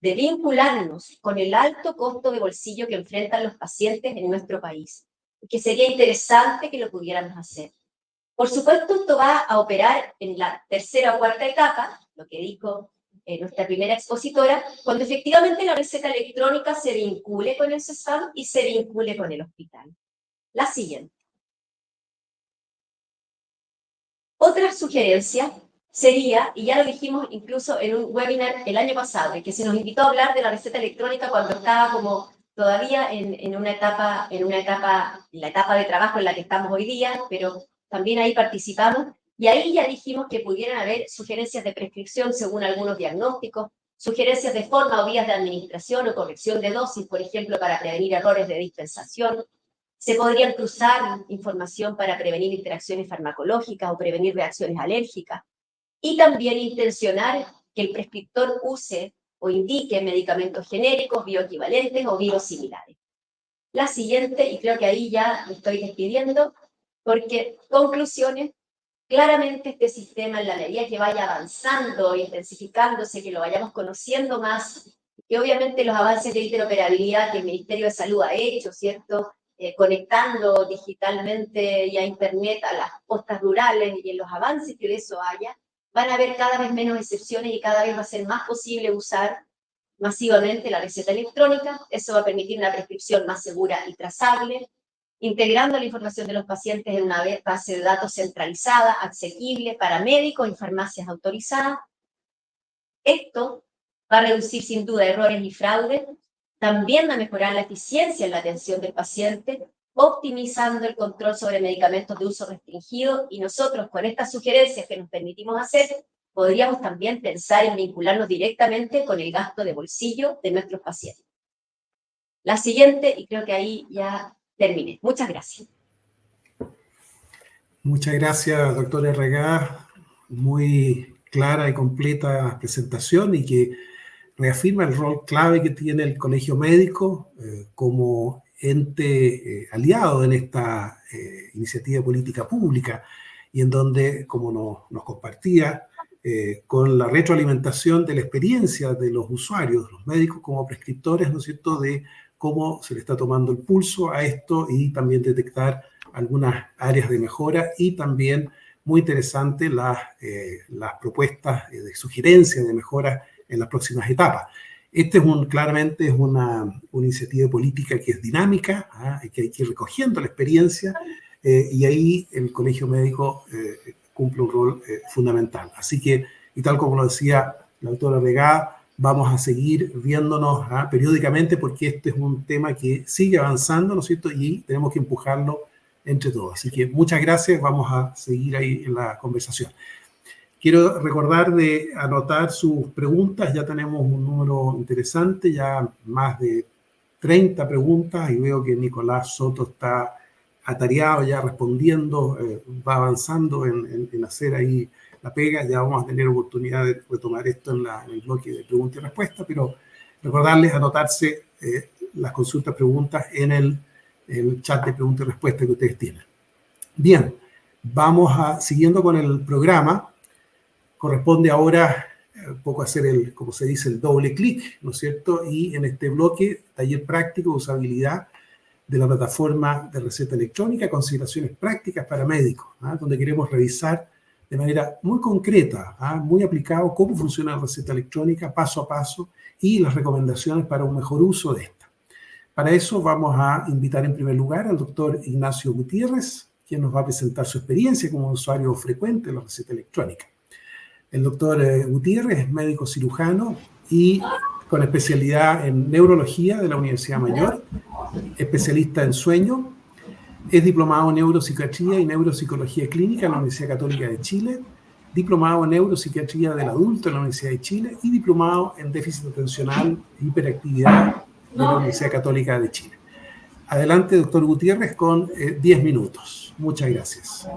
de vincularnos con el alto costo de bolsillo que enfrentan los pacientes en nuestro país, y que sería interesante que lo pudiéramos hacer. Por supuesto, esto va a operar en la tercera o cuarta etapa, lo que dijo nuestra primera expositora, cuando efectivamente la receta electrónica se vincule con el CESFAM y se vincule con el hospital. La siguiente. Otra sugerencia sería, y ya lo dijimos incluso en un webinar el año pasado, en que se nos invitó a hablar de la receta electrónica cuando estaba como todavía en la etapa de trabajo en la que estamos hoy día, pero también ahí participamos, y ahí ya dijimos que pudieran haber sugerencias de prescripción según algunos diagnósticos, sugerencias de forma o vías de administración o corrección de dosis, por ejemplo, para prevenir errores de dispensación. Se podrían cruzar información para prevenir interacciones farmacológicas o prevenir reacciones alérgicas. Y también intencionar que el prescriptor use o indique medicamentos genéricos, bioequivalentes o biosimilares. La siguiente, y creo que ahí ya me estoy despidiendo, porque conclusiones, claramente este sistema en la medida que vaya avanzando, intensificándose, que lo vayamos conociendo más, que obviamente los avances de interoperabilidad que el Ministerio de Salud ha hecho, ¿cierto?, conectando digitalmente y a Internet a las postas rurales y en los avances que de eso haya, van a haber cada vez menos excepciones y cada vez va a ser más posible usar masivamente la receta electrónica. Eso va a permitir una prescripción más segura y trazable, integrando la información de los pacientes en una base de datos centralizada, asequible para médicos y farmacias autorizadas. Esto va a reducir sin duda errores y fraudes, también va a mejorar la eficiencia en la atención del paciente, optimizando el control sobre medicamentos de uso restringido, y nosotros con estas sugerencias que nos permitimos hacer, podríamos también pensar en vincularnos directamente con el gasto de bolsillo de nuestros pacientes. La siguiente, y creo que ahí ya terminé. Muchas gracias. Muchas gracias, doctora Regá. Muy clara y completa presentación y que reafirma el rol clave que tiene el Colegio Médico como ente aliado en esta iniciativa política pública y en donde, como nos compartía, con la retroalimentación de la experiencia de los usuarios, los médicos como prescriptores, ¿no es cierto?, de cómo se le está tomando el pulso a esto y también detectar algunas áreas de mejora y también, muy interesante, las propuestas de sugerencia de mejora en las próximas etapas. Este claramente es una iniciativa política que es dinámica, que hay que ir recogiendo la experiencia, y ahí el Colegio Médico cumple un rol fundamental. Así que, y tal como lo decía la doctora Regada, vamos a seguir viéndonos periódicamente, porque este es un tema que sigue avanzando, ¿no es cierto? Y tenemos que empujarlo entre todos. Así que muchas gracias, vamos a seguir ahí en la conversación. Quiero recordar de anotar sus preguntas, ya tenemos un número interesante, ya más de 30 preguntas, y veo que Nicolás Soto está atareado ya respondiendo, va avanzando en hacer ahí la pega. Ya vamos a tener oportunidad de retomar esto en el bloque de preguntas y respuestas, pero recordarles anotarse las consultas, preguntas en el chat de preguntas y respuestas que ustedes tienen. Bien, vamos siguiendo con el programa. Corresponde ahora un poco hacer como se dice, el doble clic, ¿no es cierto? Y en este bloque, taller práctico de usabilidad de la plataforma de receta electrónica, consideraciones prácticas para médicos, donde queremos revisar de manera muy concreta, muy aplicado, cómo funciona la receta electrónica paso a paso y las recomendaciones para un mejor uso de esta. Para eso vamos a invitar en primer lugar al doctor Ignacio Gutiérrez, quien nos va a presentar su experiencia como usuario frecuente de la receta electrónica. El doctor Gutiérrez es médico cirujano y con especialidad en neurología de la Universidad Mayor, especialista en sueño, es diplomado en neuropsiquiatría y neuropsicología clínica en la Universidad Católica de Chile, diplomado en neuropsiquiatría del adulto en la Universidad de Chile y diplomado en déficit atencional e hiperactividad de la Universidad Católica de Chile. Adelante, doctor Gutiérrez, con 10 minutos. Muchas gracias.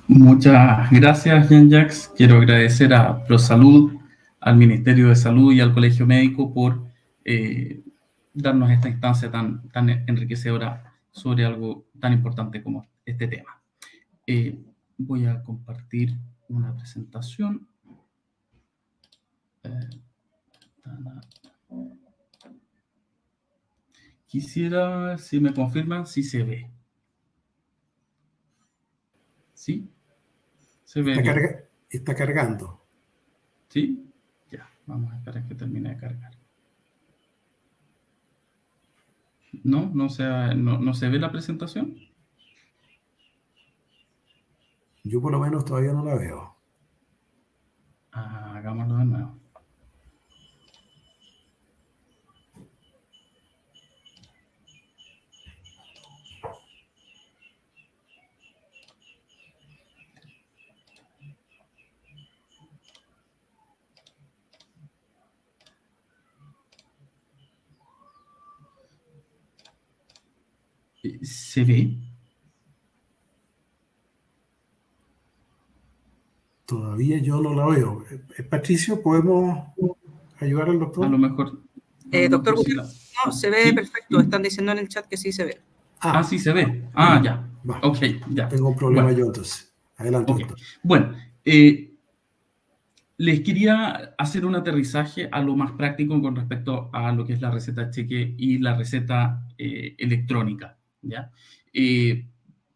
Muchas gracias, Jean-Jacques. Quiero agradecer a ProSalud, al Ministerio de Salud y al Colegio Médico por darnos esta instancia tan enriquecedora sobre algo tan importante como este tema. Voy a compartir una presentación. Quisiera, si me confirman, si se ve. ¿Sí? Se ve. Está cargando. ¿Sí? Ya, vamos a esperar que termine de cargar. ¿No se ve la presentación? Yo por lo menos todavía no la veo. Hagámoslo de nuevo. ¿Se ve? Todavía yo no la veo. Patricio, ¿podemos ayudar al doctor? A lo mejor. Doctor Gutiérrez, no, se ve, ¿sí? Perfecto. Están diciendo en el chat que sí se ve. Sí se ve. Ya. Va. Ok, ya. Tengo un problema yo entonces. Adelante, okay. Doctor. Bueno, les quería hacer un aterrizaje a lo más práctico con respecto a lo que es la receta cheque y la receta electrónica, ¿ya?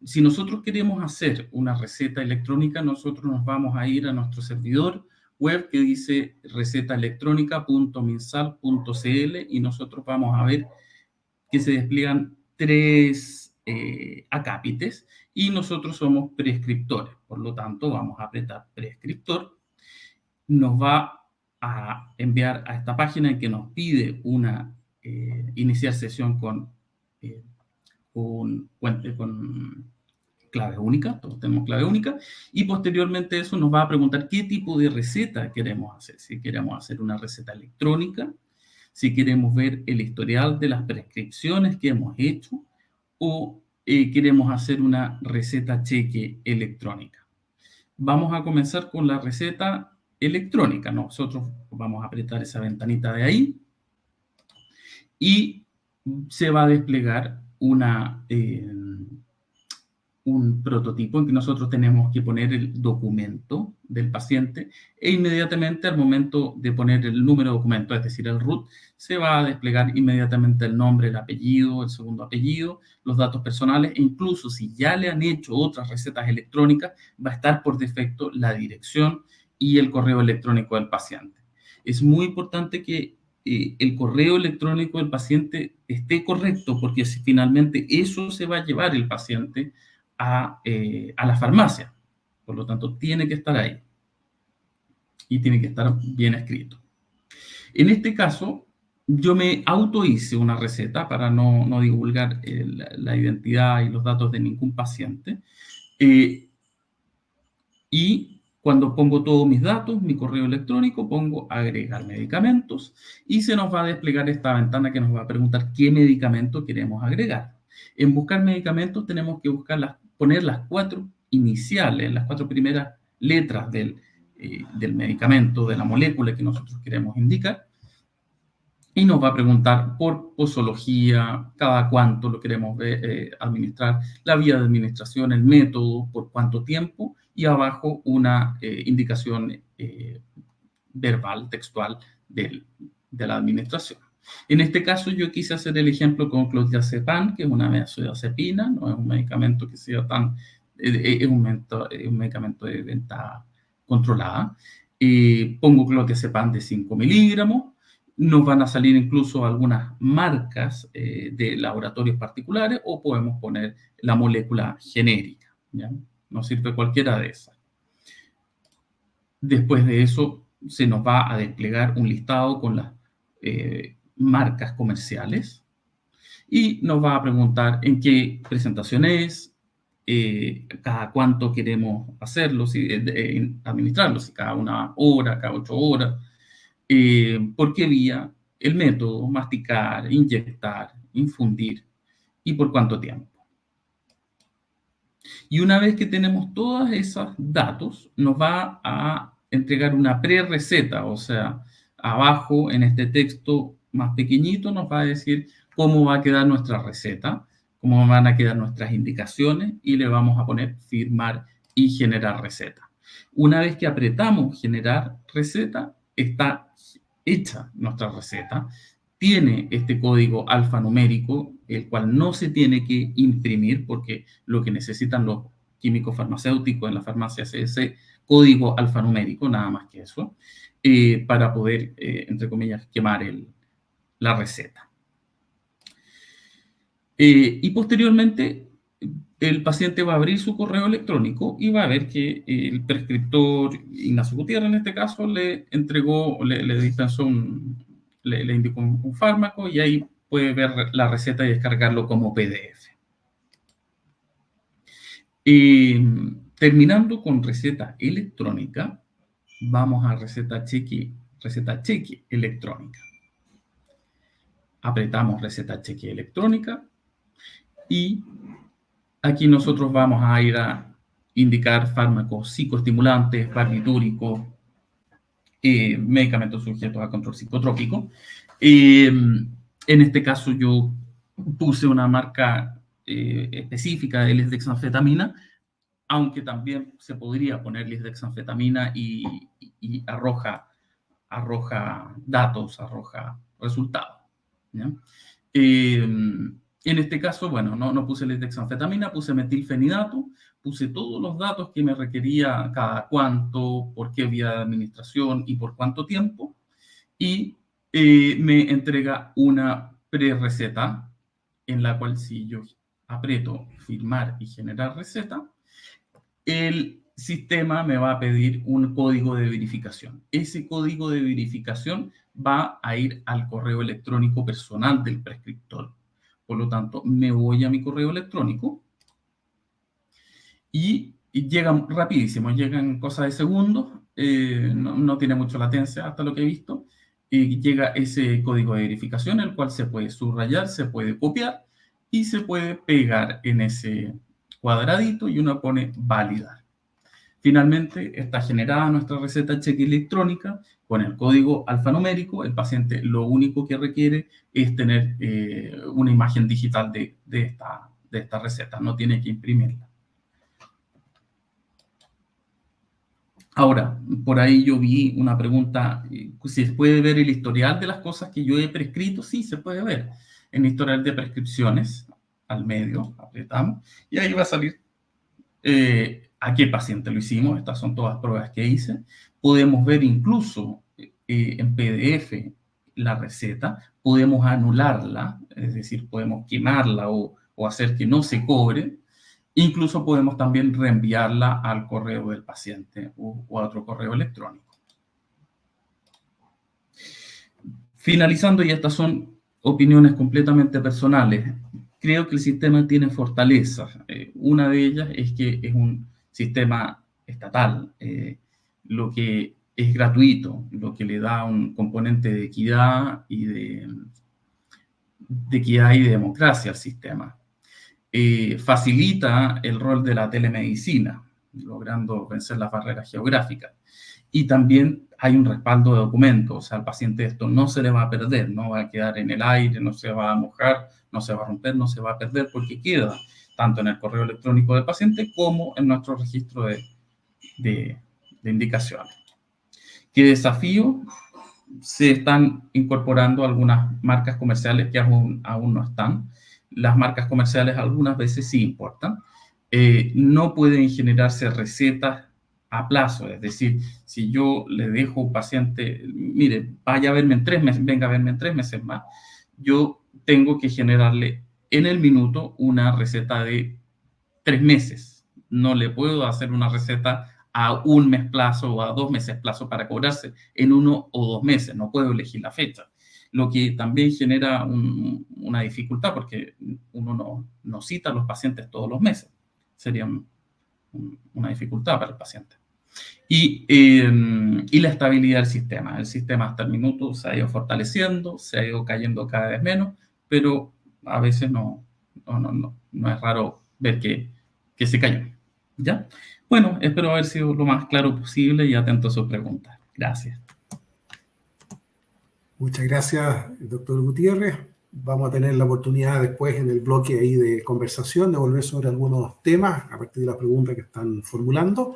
Si nosotros queremos hacer una receta electrónica, nosotros nos vamos a ir a nuestro servidor web que dice recetaelectronica.minsal.cl y nosotros vamos a ver que se despliegan 3 acápites y nosotros somos prescriptores. Por lo tanto, vamos a apretar prescriptor. Nos va a enviar a esta página en que nos pide iniciar sesión con clave única, todos tenemos clave única, y posteriormente eso nos va a preguntar qué tipo de receta queremos hacer, si queremos hacer una receta electrónica, si queremos ver el historial de las prescripciones que hemos hecho, o queremos hacer una receta cheque electrónica. Vamos a comenzar con la receta electrónica. Nosotros vamos a apretar esa ventanita de ahí, y se va a desplegar un prototipo en que nosotros tenemos que poner el documento del paciente e inmediatamente al momento de poner el número de documento, es decir, el RUT, se va a desplegar inmediatamente el nombre, el apellido, el segundo apellido, los datos personales e incluso si ya le han hecho otras recetas electrónicas, va a estar por defecto la dirección y el correo electrónico del paciente. Es muy importante que el correo electrónico del paciente esté correcto, porque si finalmente eso se va a llevar el paciente a la farmacia. Por lo tanto, tiene que estar ahí y tiene que estar bien escrito. En este caso, yo me hice una receta para no divulgar la identidad y los datos de ningún paciente. Y cuando pongo todos mis datos, mi correo electrónico, pongo agregar medicamentos y se nos va a desplegar esta ventana que nos va a preguntar qué medicamento queremos agregar. En buscar medicamentos tenemos que poner las 4 iniciales, las 4 primeras letras del medicamento, de la molécula que nosotros queremos indicar. Y nos va a preguntar por posología, cada cuánto lo queremos administrar, la vía de administración, el método, por cuánto tiempo, y abajo una indicación verbal, textual de la administración. En este caso yo quise hacer el ejemplo con clonazepam, que es una benzodiazepina, no es un medicamento que sea tan... es un medicamento de venta controlada. Pongo clonazepam de 5 miligramos. Nos van a salir incluso algunas marcas de laboratorios particulares o podemos poner la molécula genérica, ¿ya? Nos sirve cualquiera de esas. Después de eso se nos va a desplegar un listado con las marcas comerciales y nos va a preguntar en qué presentación es, cada cuánto queremos hacerlo, administrarlo, si cada 1 hora, cada 8 horas. ¿Por qué vía? El método, masticar, inyectar, infundir y por cuánto tiempo. Y una vez que tenemos todos esos datos, nos va a entregar una pre-receta, o sea, abajo en este texto más pequeñito nos va a decir cómo va a quedar nuestra receta, cómo van a quedar nuestras indicaciones y le vamos a poner firmar y generar receta. Una vez que apretamos generar receta, está hecha nuestra receta, tiene este código alfanumérico, el cual no se tiene que imprimir porque lo que necesitan los químicos farmacéuticos en la farmacia es ese código alfanumérico, nada más que eso, para poder, entre comillas, quemar la receta. Y posteriormente, el paciente va a abrir su correo electrónico y va a ver que el prescriptor, Ignacio Gutiérrez en este caso, le entregó, le dispensó le indicó un fármaco y ahí puede ver la receta y descargarlo como PDF. Terminando con receta electrónica, vamos a receta cheque electrónica. Apretamos receta cheque electrónica y aquí nosotros vamos a ir a indicar fármacos psicoestimulantes, barbitúricos, medicamentos sujetos a control psicotrópico. En este caso yo puse una marca específica de lisdexanfetamina, aunque también se podría poner lisdexanfetamina y arroja datos, arroja resultados, ¿ya? En este caso, bueno, no puse lisdexanfetamina, puse metilfenidato, puse todos los datos que me requería cada cuánto, por qué vía de administración y por cuánto tiempo, y me entrega una pre-receta en la cual si yo aprieto firmar y generar receta, el sistema me va a pedir un código de verificación. Ese código de verificación va a ir al correo electrónico personal del prescriptor. Por lo tanto, me voy a mi correo electrónico y llegan rapidísimo, llegan cosas de segundos, no tiene mucha latencia hasta lo que he visto, y llega ese código de verificación, el cual se puede subrayar, se puede copiar y se puede pegar en ese cuadradito y uno pone validar. Finalmente, está generada nuestra receta cheque electrónica con el código alfanumérico. El paciente lo único que requiere es tener una imagen digital de esta receta, no tiene que imprimirla. Ahora, por ahí yo vi una pregunta, si se puede ver el historial de las cosas que yo he prescrito. Sí, se puede ver. En historial de prescripciones, al medio, apretamos, y ahí va a salir a qué paciente lo hicimos. Estas son todas pruebas que hice. Podemos ver incluso en PDF la receta, podemos anularla, es decir, podemos quemarla o hacer que no se cobre. Incluso podemos también reenviarla al correo del paciente o a otro correo electrónico. Finalizando, y estas son opiniones completamente personales, creo que el sistema tiene fortalezas. Una de ellas es que es un sistema estatal, lo que es gratuito, lo que le da un componente de equidad y de equidad y de democracia al sistema. Facilita el rol de la telemedicina, logrando vencer las barreras geográficas. Y también hay un respaldo de documentos, o sea, al paciente esto no se le va a perder, no va a quedar en el aire, no se va a mojar, no se va a romper, no se va a perder, porque queda tanto en el correo electrónico del paciente como en nuestro registro de indicaciones. ¿Qué desafío? Se están incorporando algunas marcas comerciales que aún no están. Las marcas comerciales algunas veces sí importan. No pueden generarse recetas a plazo, es decir, si yo le dejo a un paciente, mire, vaya a verme en 3 meses, venga a verme en 3 meses más, yo tengo que generarle en el minuto una receta de 3 meses. No le puedo hacer una receta a 1 mes plazo o a 2 meses plazo para cobrarse en 1 o 2 meses. No puedo elegir la fecha. Lo que también genera una dificultad porque uno no cita a los pacientes todos los meses. Sería una dificultad para el paciente. Y la estabilidad del sistema. El sistema hasta el minuto se ha ido fortaleciendo, se ha ido cayendo cada vez menos, pero a veces no es raro ver que se cayó. ¿Ya? Bueno, espero haber sido lo más claro posible y atento a sus preguntas. Gracias. Muchas gracias, doctor Gutiérrez. Vamos a tener la oportunidad después en el bloque ahí de conversación de volver sobre algunos temas a partir de las preguntas que están formulando.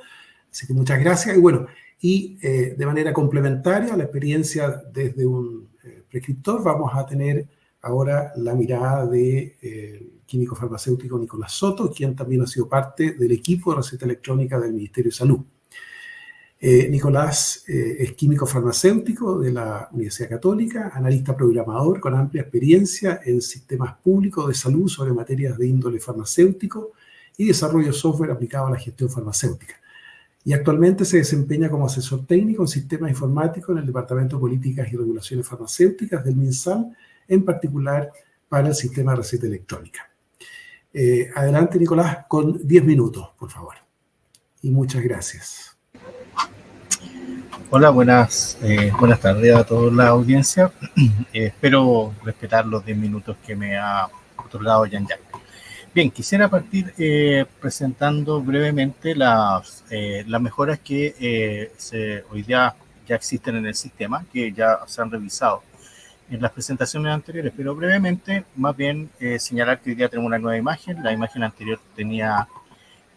Así que muchas gracias. Y bueno, de manera complementaria a la experiencia desde un prescriptor, vamos a tener ahora la mirada del químico farmacéutico Nicolás Soto, quien también ha sido parte del equipo de receta electrónica del Ministerio de Salud. Nicolás es químico farmacéutico de la Universidad Católica, analista programador con amplia experiencia en sistemas públicos de salud sobre materias de índole farmacéutico y desarrollo de software aplicado a la gestión farmacéutica. Y actualmente se desempeña como asesor técnico en sistemas informáticos en el Departamento de Políticas y Regulaciones Farmacéuticas del MinSal, en particular para el sistema de receta electrónica. Adelante, Nicolás, con 10 minutos, por favor. Y muchas gracias. Hola, buenas tardes a toda la audiencia. Espero respetar los 10 minutos que me ha otorgado Jean-Jacques. Bien, quisiera partir presentando brevemente las mejoras que hoy día ya existen en el sistema, que ya se han revisado en las presentaciones anteriores, pero brevemente, más bien señalar que hoy día tenemos una nueva imagen. La imagen anterior tenía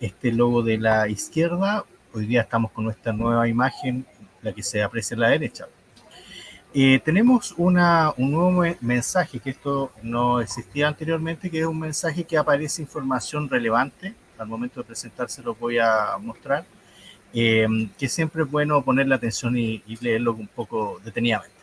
este logo de la izquierda. Hoy día estamos con nuestra nueva imagen, la que se aprecia a la derecha. Tenemos un nuevo mensaje, que esto no existía anteriormente, que es un mensaje que aparece información relevante. Al momento de presentarse lo voy a mostrar, que siempre es bueno ponerle atención y leerlo un poco detenidamente.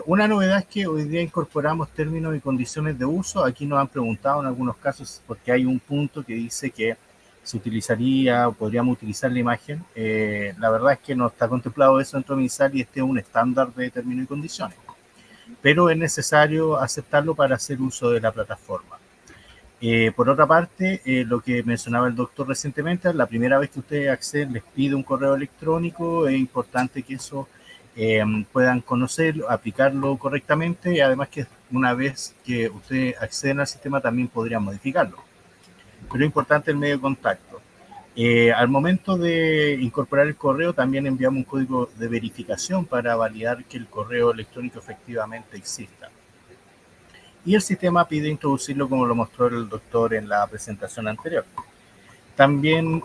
Una novedad es que hoy día incorporamos términos y condiciones de uso. Aquí nos han preguntado en algunos casos porque hay un punto que dice que se utilizaría o podríamos utilizar la imagen. La verdad es que no está contemplado eso dentro de MinSal y este es un estándar de términos y condiciones, pero es necesario aceptarlo para hacer uso de la plataforma. Por otra parte, lo que mencionaba el doctor recientemente, la primera vez que ustedes acceden les pide un correo electrónico. Es importante que eso puedan conocerlo, aplicarlo correctamente, y además que una vez que ustedes acceden al sistema también podrían modificarlo. Pero es importante el medio de contacto. Al momento de incorporar el correo también enviamos un código de verificación para validar que el correo electrónico efectivamente exista. Y el sistema pide introducirlo como lo mostró el doctor en la presentación anterior. También,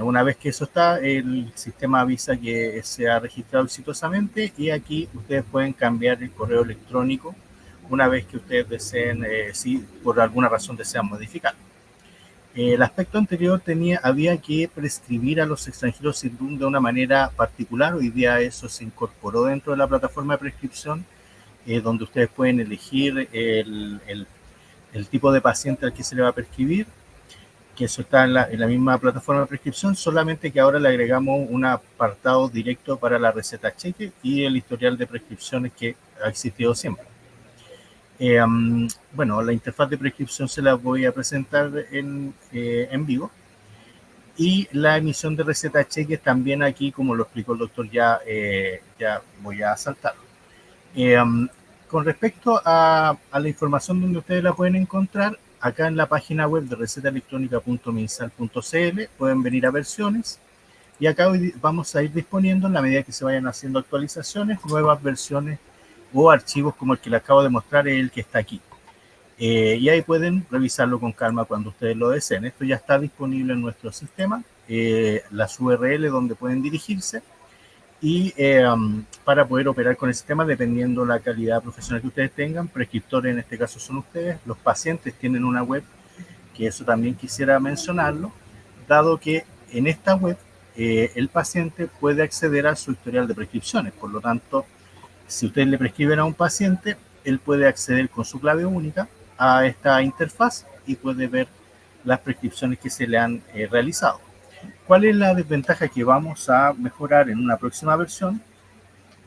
una vez que eso está, el sistema avisa que se ha registrado exitosamente y aquí ustedes pueden cambiar el correo electrónico una vez que ustedes deseen, si por alguna razón desean modificarlo. El aspecto anterior había que prescribir a los extranjeros sin RUN de una manera particular. Hoy día eso se incorporó dentro de la plataforma de prescripción, donde ustedes pueden elegir el tipo de paciente al que se le va a prescribir, que eso está en la misma plataforma de prescripción, solamente que ahora le agregamos un apartado directo para la receta cheque y el historial de prescripciones que ha existido siempre. Bueno, la interfaz de prescripción se la voy a presentar en vivo. Y la emisión de receta cheques también aquí, como lo explicó el doctor, ya voy a saltarlo. Con respecto a la información donde ustedes la pueden encontrar, acá en la página web de recetaelectronica.minsal.cl pueden venir a versiones, y acá hoy vamos a ir disponiendo, en la medida que se vayan haciendo actualizaciones, nuevas versiones o archivos como el que les acabo de mostrar, es el que está aquí. Y ahí pueden revisarlo con calma cuando ustedes lo deseen. Esto ya está disponible en nuestro sistema, las URL donde pueden dirigirse, y para poder operar con el sistema dependiendo la calidad profesional que ustedes tengan. Prescriptores en este caso son ustedes. Los pacientes tienen una web, que eso también quisiera mencionarlo, dado que en esta web el paciente puede acceder a su historial de prescripciones. Por lo tanto, si ustedes le prescriben a un paciente, él puede acceder con su clave única a esta interfaz y puede ver las prescripciones que se le han realizado. ¿Cuál es la desventaja que vamos a mejorar en una próxima versión?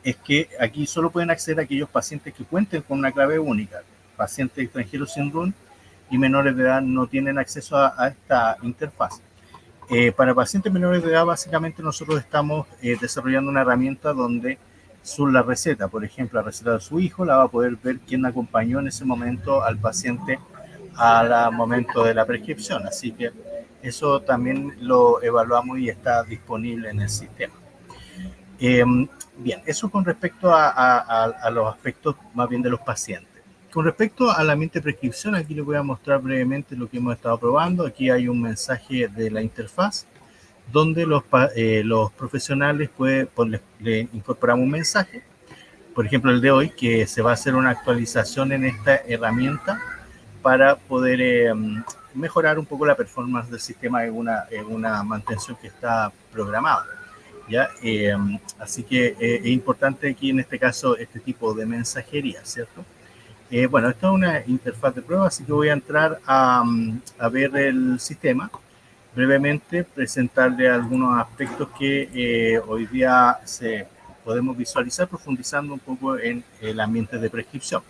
Es que aquí solo pueden acceder a aquellos pacientes que cuenten con una clave única. Pacientes extranjeros sin RUN y menores de edad no tienen acceso a esta interfaz. Para pacientes menores de edad, básicamente nosotros estamos desarrollando una herramienta donde la receta, por ejemplo, la receta de su hijo, la va a poder ver quien acompañó en ese momento al paciente al momento de la prescripción. Así que eso también lo evaluamos y está disponible en el sistema. Bien, eso con respecto a los aspectos más bien de los pacientes. Con respecto al ambiente de prescripción, aquí les voy a mostrar brevemente lo que hemos estado probando. Aquí hay un mensaje de la interfaz donde los profesionales le incorporamos un mensaje. Por ejemplo, el de hoy, que se va a hacer una actualización en esta herramienta para poder mejorar un poco la performance del sistema en una mantención que está programada. ¿Ya? Así que es importante aquí en este caso este tipo de mensajería, ¿cierto? Bueno, esto es una interfaz de prueba, así que voy a entrar a ver el sistema. Brevemente presentarle algunos aspectos que hoy día podemos visualizar profundizando un poco en el ambiente de prescripción.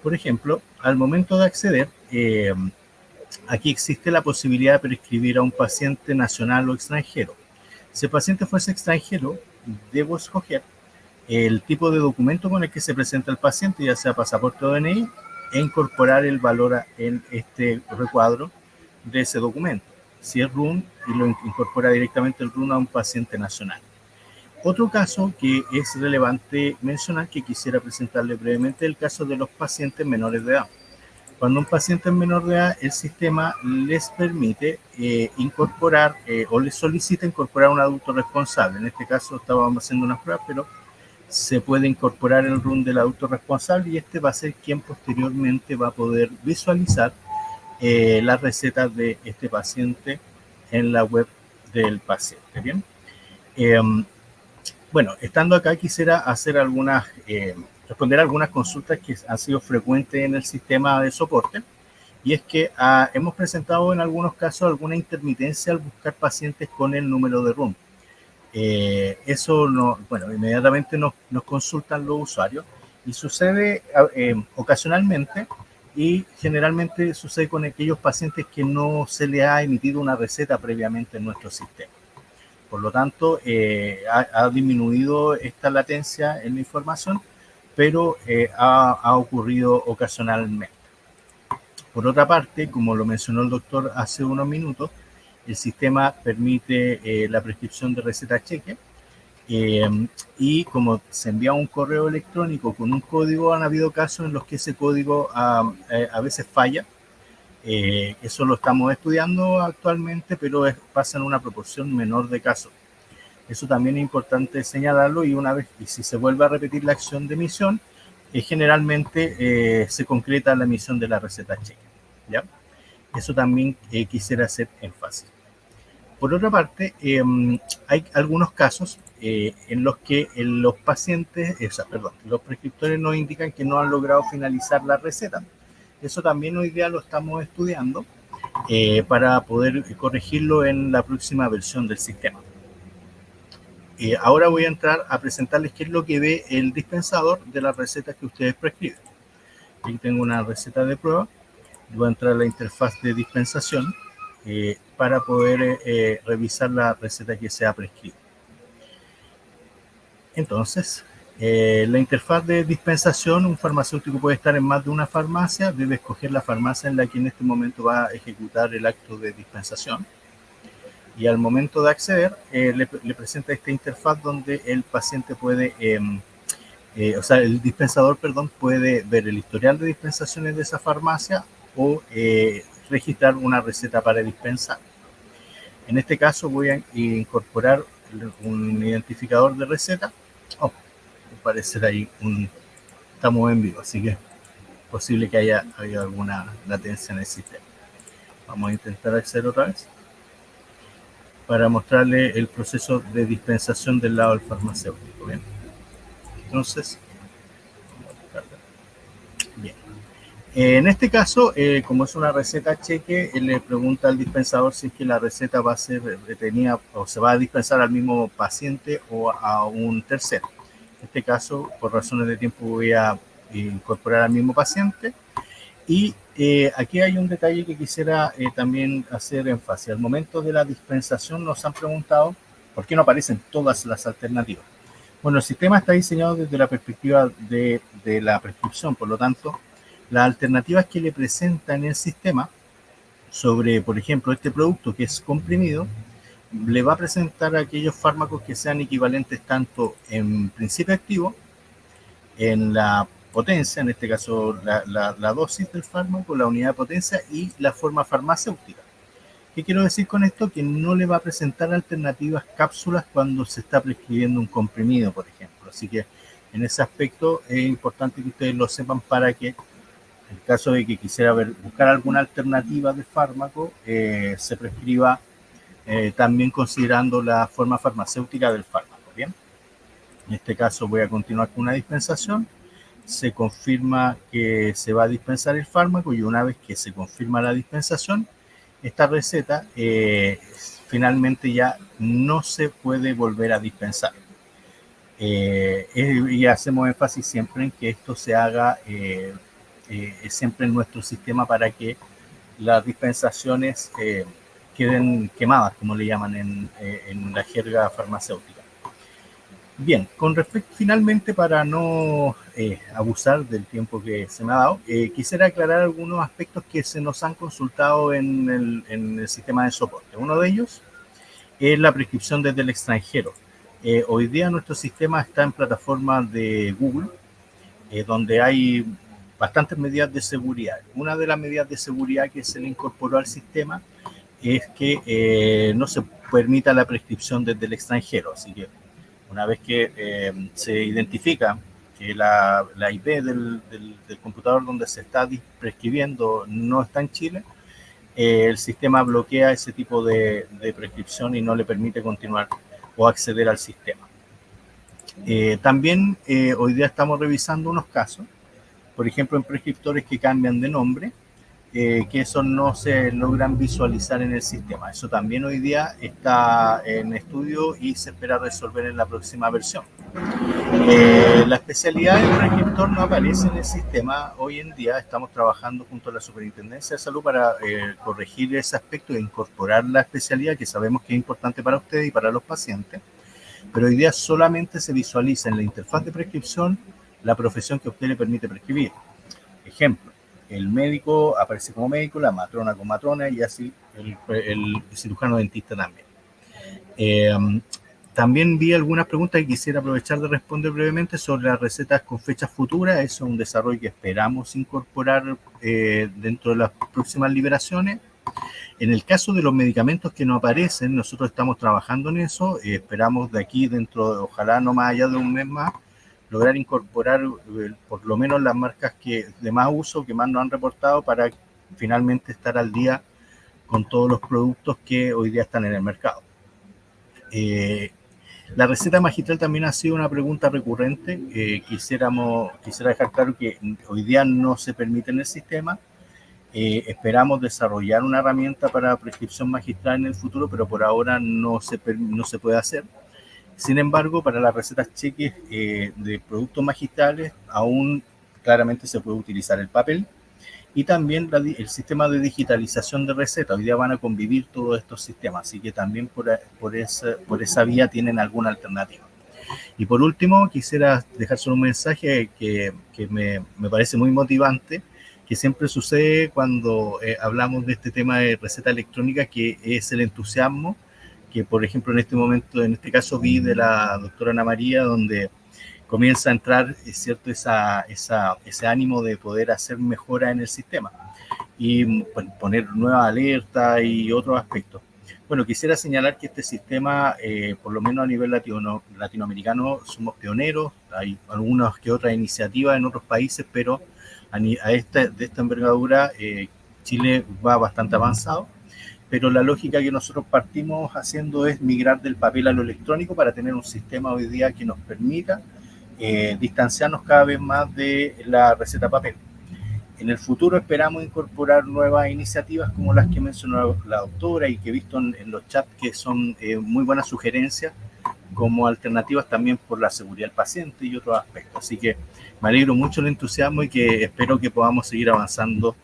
Por ejemplo, al momento de acceder, aquí existe la posibilidad de prescribir a un paciente nacional o extranjero. Si el paciente fuese extranjero, debo escoger el tipo de documento con el que se presenta el paciente, ya sea pasaporte o DNI, e incorporar el valor en este recuadro de ese documento. Si es RUN, y lo incorpora directamente el RUN a un paciente nacional. Otro caso que es relevante mencionar, que quisiera presentarle brevemente, el caso de los pacientes menores de edad. Cuando un paciente es menor de edad, el sistema les permite incorporar o les solicita incorporar un adulto responsable. En este caso estábamos haciendo unas pruebas, pero se puede incorporar el RUN del adulto responsable, y este va a ser quien posteriormente va a poder visualizar las recetas de este paciente en la web del paciente. Bien. Bueno, estando acá quisiera hacer responder algunas consultas que han sido frecuentes en el sistema de soporte, y es que hemos presentado en algunos casos alguna intermitencia al buscar pacientes con el número de RUN. Eso inmediatamente nos consultan los usuarios, y sucede ocasionalmente, y generalmente sucede con aquellos pacientes que no se le ha emitido una receta previamente en nuestro sistema. Por lo tanto, ha disminuido esta latencia en la información, pero ha ocurrido ocasionalmente. Por otra parte, como lo mencionó el doctor hace unos minutos, el sistema permite la prescripción de receta cheque, y como se envía un correo electrónico con un código, han habido casos en los que ese código a veces falla. Eso lo estamos estudiando actualmente, pero pasa en una proporción menor de casos. Eso también es importante señalarlo, y si se vuelve a repetir la acción de emisión, generalmente se concreta la emisión de la receta cheque, ¿ya? Eso también quisiera hacer énfasis. Por otra parte, hay algunos casos en los que los pacientes, los prescriptores nos indican que no han logrado finalizar la receta. Eso también hoy día lo estamos estudiando para poder corregirlo en la próxima versión del sistema. Ahora voy a entrar a presentarles qué es lo que ve el dispensador de las recetas que ustedes prescriben. Aquí tengo una receta de prueba. Voy a entrar a la interfaz de dispensación para poder revisar la receta que se ha prescrito. Entonces, la interfaz de dispensación, un farmacéutico puede estar en más de una farmacia, debe escoger la farmacia en la que en este momento va a ejecutar el acto de dispensación. Y al momento de acceder, le presenta esta interfaz donde el paciente puede, el dispensador, puede ver el historial de dispensaciones de esa farmacia o registrar una receta para dispensar. En este caso voy a incorporar un identificador de receta. Parecer ahí estamos en vivo, así que es posible que haya habido alguna latencia en el sistema. Vamos a intentar acceder otra vez para mostrarle el proceso de dispensación del lado del farmacéutico. Bien. Entonces, bien. En este caso, como es una receta cheque, él le pregunta al dispensador si es que la receta va a ser retenida o se va a dispensar al mismo paciente o a un tercero. En este caso, por razones de tiempo, voy a incorporar al mismo paciente. Y aquí hay un detalle que quisiera también hacer énfasis. Al momento de la dispensación nos han preguntado por qué no aparecen todas las alternativas. Bueno, el sistema está diseñado desde la perspectiva de la prescripción, por lo tanto, las alternativas que le presenta en el sistema sobre, por ejemplo, este producto que es comprimido, le va a presentar aquellos fármacos que sean equivalentes tanto en principio activo, en la potencia, en este caso la dosis del fármaco, la unidad de potencia y la forma farmacéutica. ¿Qué quiero decir con esto? Que no le va a presentar alternativas cápsulas cuando se está prescribiendo un comprimido, por ejemplo. Así que en ese aspecto es importante que ustedes lo sepan para que en el caso de que quisiera buscar alguna alternativa de fármaco, se prescriba también considerando la forma farmacéutica del fármaco. Bien, en este caso voy a continuar con una dispensación. Se confirma que se va a dispensar el fármaco y una vez que se confirma la dispensación, esta receta finalmente ya no se puede volver a dispensar. Y hacemos énfasis siempre en que esto se haga siempre en nuestro sistema para que las dispensaciones queden quemadas, como le llaman en la jerga farmacéutica. Bien, con respecto, finalmente, para no abusar del tiempo que se me ha dado, quisiera aclarar algunos aspectos que se nos han consultado en el sistema de soporte. Uno de ellos es la prescripción desde el extranjero. Hoy día nuestro sistema está en plataformas de Google, donde hay bastantes medidas de seguridad. Una de las medidas de seguridad que se le incorporó al sistema es que no se permita la prescripción desde el extranjero. Así que una vez que se identifica que la IP del computador donde se está prescribiendo no está en Chile, el sistema bloquea ese tipo de prescripción y no le permite continuar o acceder al sistema. También hoy día estamos revisando unos casos, por ejemplo, en prescriptores que cambian de nombre, que eso no se logran visualizar en el sistema. Eso también hoy día está en estudio y se espera resolver en la próxima versión. La especialidad del prescriptor no aparece en el sistema. Hoy en día estamos trabajando junto a la Superintendencia de Salud para corregir ese aspecto e incorporar la especialidad que sabemos que es importante para ustedes y para los pacientes. Pero hoy día solamente se visualiza en la interfaz de prescripción la profesión que a usted le permite prescribir. Ejemplo, el médico aparece como médico, la matrona como matrona y así el cirujano dentista también. También vi algunas preguntas que quisiera aprovechar de responder brevemente sobre las recetas con fechas futuras. Eso es un desarrollo que esperamos incorporar dentro de las próximas liberaciones. En el caso de los medicamentos que no aparecen, nosotros estamos trabajando en eso. Esperamos de aquí dentro, ojalá no más allá de un mes más, lograr incorporar por lo menos las marcas de más uso, que más nos han reportado, para finalmente estar al día con todos los productos que hoy día están en el mercado. La receta magistral también ha sido una pregunta recurrente. Quisiera dejar claro que hoy día no se permite en el sistema. Esperamos desarrollar una herramienta para prescripción magistral en el futuro, pero por ahora no se puede hacer. Sin embargo, para las recetas cheques de productos magistrales, aún claramente se puede utilizar el papel y también el sistema de digitalización de recetas. Hoy día van a convivir todos estos sistemas, así que también por esa vía tienen alguna alternativa. Y por último, quisiera dejar solo un mensaje que me parece muy motivante, que siempre sucede cuando hablamos de este tema de receta electrónica, que es el entusiasmo, que por ejemplo en este momento, en este caso vi de la doctora Ana María, donde comienza a entrar, es cierto, ese ánimo de poder hacer mejora en el sistema y poner nuevas alertas y otros aspectos. Bueno, quisiera señalar que este sistema, por lo menos a nivel latinoamericano, somos pioneros. Hay algunas que otras iniciativas en otros países, pero de esta envergadura, Chile va bastante avanzado. Pero la lógica que nosotros partimos haciendo es migrar del papel a lo electrónico para tener un sistema hoy día que nos permita distanciarnos cada vez más de la receta papel. En el futuro esperamos incorporar nuevas iniciativas como las que mencionó la doctora y que he visto en los chats, que son muy buenas sugerencias como alternativas también por la seguridad del paciente y otros aspectos. Así que me alegro mucho del entusiasmo y que espero que podamos seguir avanzando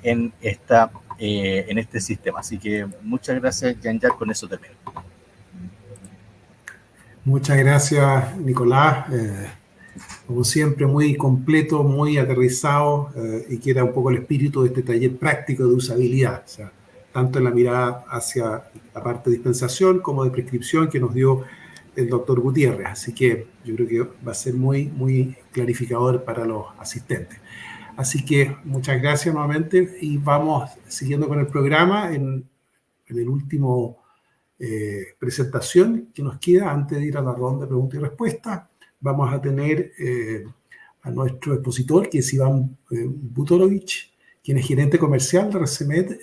en este sistema. Así que muchas gracias, Jean-Jacques, con eso termino. Muchas gracias, Nicolás. Como siempre, muy completo, muy aterrizado, y que era un poco el espíritu de este taller práctico de usabilidad, o sea, tanto en la mirada hacia la parte de dispensación como de prescripción que nos dio el doctor Gutiérrez. Así que yo creo que va a ser muy, muy clarificador para los asistentes. Así que muchas gracias nuevamente y vamos siguiendo con el programa en el último presentación que nos queda antes de ir a la ronda de preguntas y respuestas. Vamos a tener a nuestro expositor, que es Iván Butorovich, quien es gerente comercial de Resemed,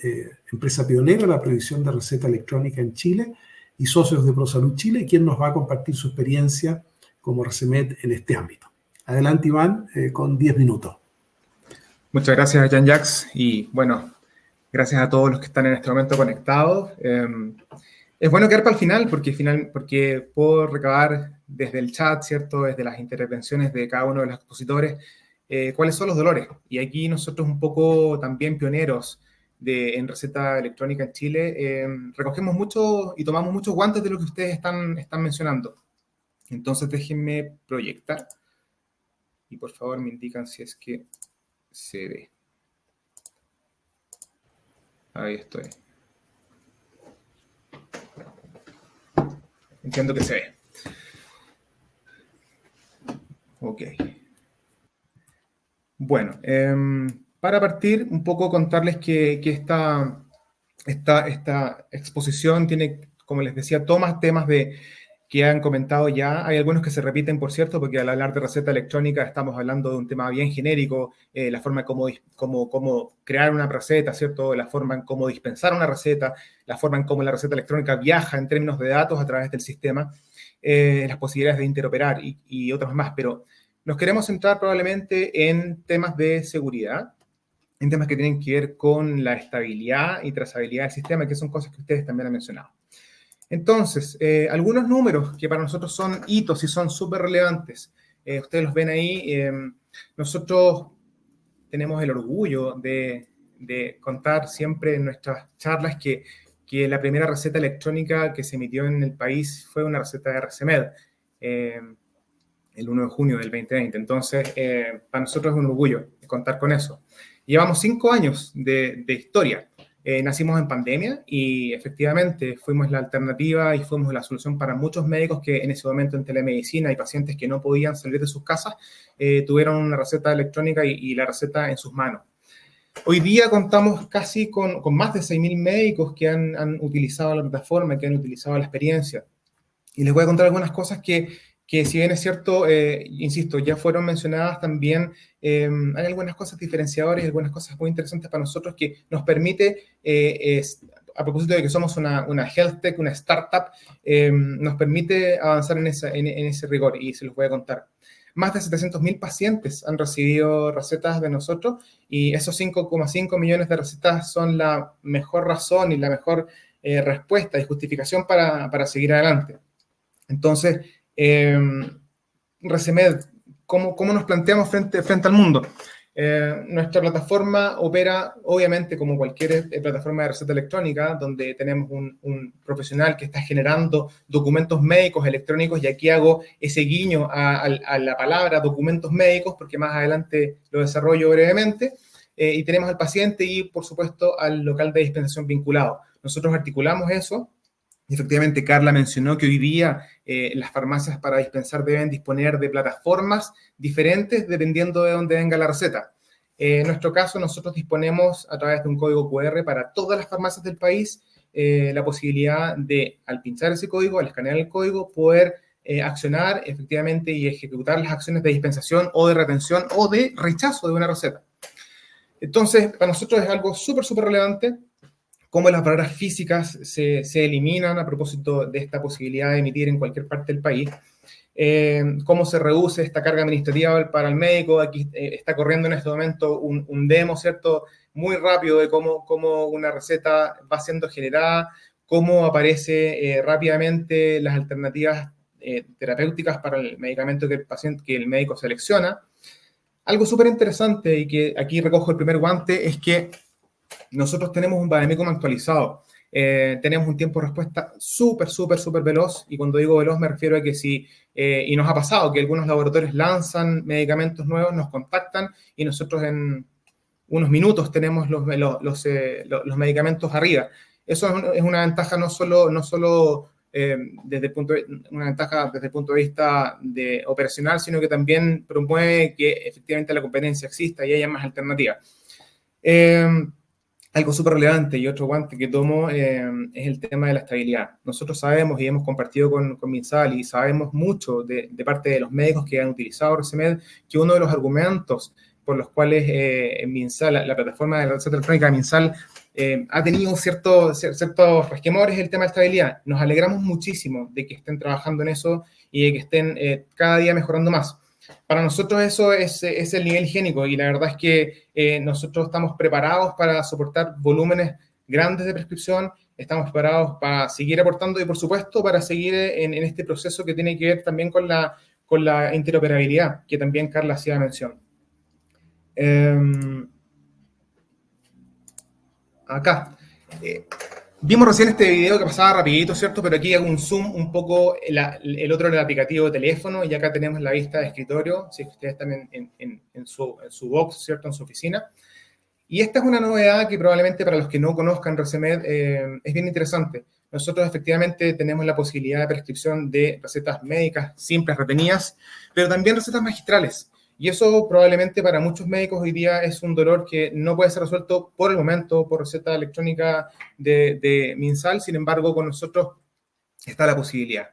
empresa pionera en la provisión de receta electrónica en Chile y socios de ProSalud Chile, quien nos va a compartir su experiencia como Resemed en este ámbito. Adelante, Iván, con 10 minutos. Muchas gracias, Jean-Jacques, y bueno, gracias a todos los que están en este momento conectados. Es bueno quedar para el final porque puedo recabar desde el chat, ¿cierto?, desde las intervenciones de cada uno de los expositores, cuáles son los dolores. Y aquí nosotros, un poco también pioneros en receta electrónica en Chile, recogemos mucho y tomamos muchos guantes de lo que ustedes están mencionando. Entonces déjenme proyectar y por favor me indican si es que se ve. Ahí estoy. Entiendo que se ve. Ok. Bueno, para partir, un poco contarles que esta exposición tiene, como les decía, temas que han comentado ya. Hay algunos que se repiten, por cierto, porque al hablar de receta electrónica estamos hablando de un tema bien genérico, la forma en cómo crear una receta, ¿cierto? La forma en cómo dispensar una receta, la forma en cómo la receta electrónica viaja en términos de datos a través del sistema, las posibilidades de interoperar y otros más. Pero nos queremos centrar probablemente en temas de seguridad, en temas que tienen que ver con la estabilidad y trazabilidad del sistema, que son cosas que ustedes también han mencionado. Entonces, algunos números que para nosotros son hitos y son súper relevantes. Ustedes los ven ahí. Nosotros tenemos el orgullo de contar siempre en nuestras charlas que la primera receta electrónica que se emitió en el país fue una receta de Resemed, el 1 de junio del 2020. Entonces, para nosotros es un orgullo contar con eso. Llevamos 5 años de historia. Nacimos en pandemia y efectivamente fuimos la alternativa y fuimos la solución para muchos médicos que en ese momento en telemedicina y pacientes que no podían salir de sus casas tuvieron una receta electrónica y la receta en sus manos. Hoy día contamos casi con más de 6.000 médicos que han utilizado la plataforma, que han utilizado la experiencia. Y les voy a contar algunas cosas que que si bien es cierto, insisto, ya fueron mencionadas también, hay algunas cosas diferenciadoras y algunas cosas muy interesantes para nosotros que nos permite, a propósito de que somos una health tech, una startup, nos permite avanzar en ese rigor y se los voy a contar. Más de 700.000 pacientes han recibido recetas de nosotros y esos 5,5 millones de recetas son la mejor razón y la mejor respuesta y justificación para seguir adelante. Entonces, Resemed, ¿cómo nos planteamos frente al mundo? Nuestra plataforma opera, obviamente, como cualquier plataforma de receta electrónica, donde tenemos un profesional que está generando documentos médicos electrónicos, y aquí hago ese guiño a la palabra documentos médicos, porque más adelante lo desarrollo brevemente, y tenemos al paciente y, por supuesto, al local de dispensación vinculado. Nosotros articulamos eso. Y efectivamente, Carla mencionó que hoy día las farmacias para dispensar deben disponer de plataformas diferentes dependiendo de dónde venga la receta. En nuestro caso, nosotros disponemos a través de un código QR para todas las farmacias del país la posibilidad de, al pinchar ese código, al escanear el código, poder accionar efectivamente y ejecutar las acciones de dispensación o de retención o de rechazo de una receta. Entonces, para nosotros es algo súper relevante cómo las barreras físicas se eliminan a propósito de esta posibilidad de emitir en cualquier parte del país, cómo se reduce esta carga administrativa para el médico. Aquí está corriendo en este momento un demo, ¿cierto?, muy rápido de cómo una receta va siendo generada, cómo aparece rápidamente las alternativas terapéuticas para el medicamento que el médico selecciona. Algo súper interesante y que aquí recojo el primer guante es que nosotros tenemos un Vademecum actualizado. Tenemos un tiempo de respuesta súper veloz, y cuando digo veloz me refiero a que y nos ha pasado que algunos laboratorios lanzan medicamentos nuevos, nos contactan y nosotros en unos minutos tenemos los medicamentos arriba. Eso es una ventaja no solo desde el punto de vista operacional, sino que también promueve que efectivamente la competencia exista y haya más alternativas. Algo súper relevante y otro guante que tomo es el tema de la estabilidad. Nosotros sabemos y hemos compartido con Minsal y sabemos mucho de parte de los médicos que han utilizado Resemed que uno de los argumentos por los cuales Minsal, la plataforma de receta electrónica de Minsal, ha tenido ciertos resquemores es el tema de estabilidad. Nos alegramos muchísimo de que estén trabajando en eso y de que estén cada día mejorando más. Para nosotros eso es el nivel higiénico, y la verdad es que nosotros estamos preparados para soportar volúmenes grandes de prescripción, estamos preparados para seguir aportando y, por supuesto, para seguir en este proceso que tiene que ver también con la interoperabilidad, que también Carla hacía mención. Acá. Vimos recién este video que pasaba rapidito, ¿cierto? Pero aquí hago un zoom un poco, el otro en el aplicativo de teléfono, y acá tenemos la vista de escritorio, si ustedes están en su box, ¿cierto? En su oficina. Y esta es una novedad que probablemente para los que no conozcan Resemed es bien interesante. Nosotros efectivamente tenemos la posibilidad de prescripción de recetas médicas simples, retenidas, pero también recetas magistrales. Y eso probablemente para muchos médicos hoy día es un dolor que no puede ser resuelto por el momento por receta electrónica de Minsal. Sin embargo, con nosotros está la posibilidad.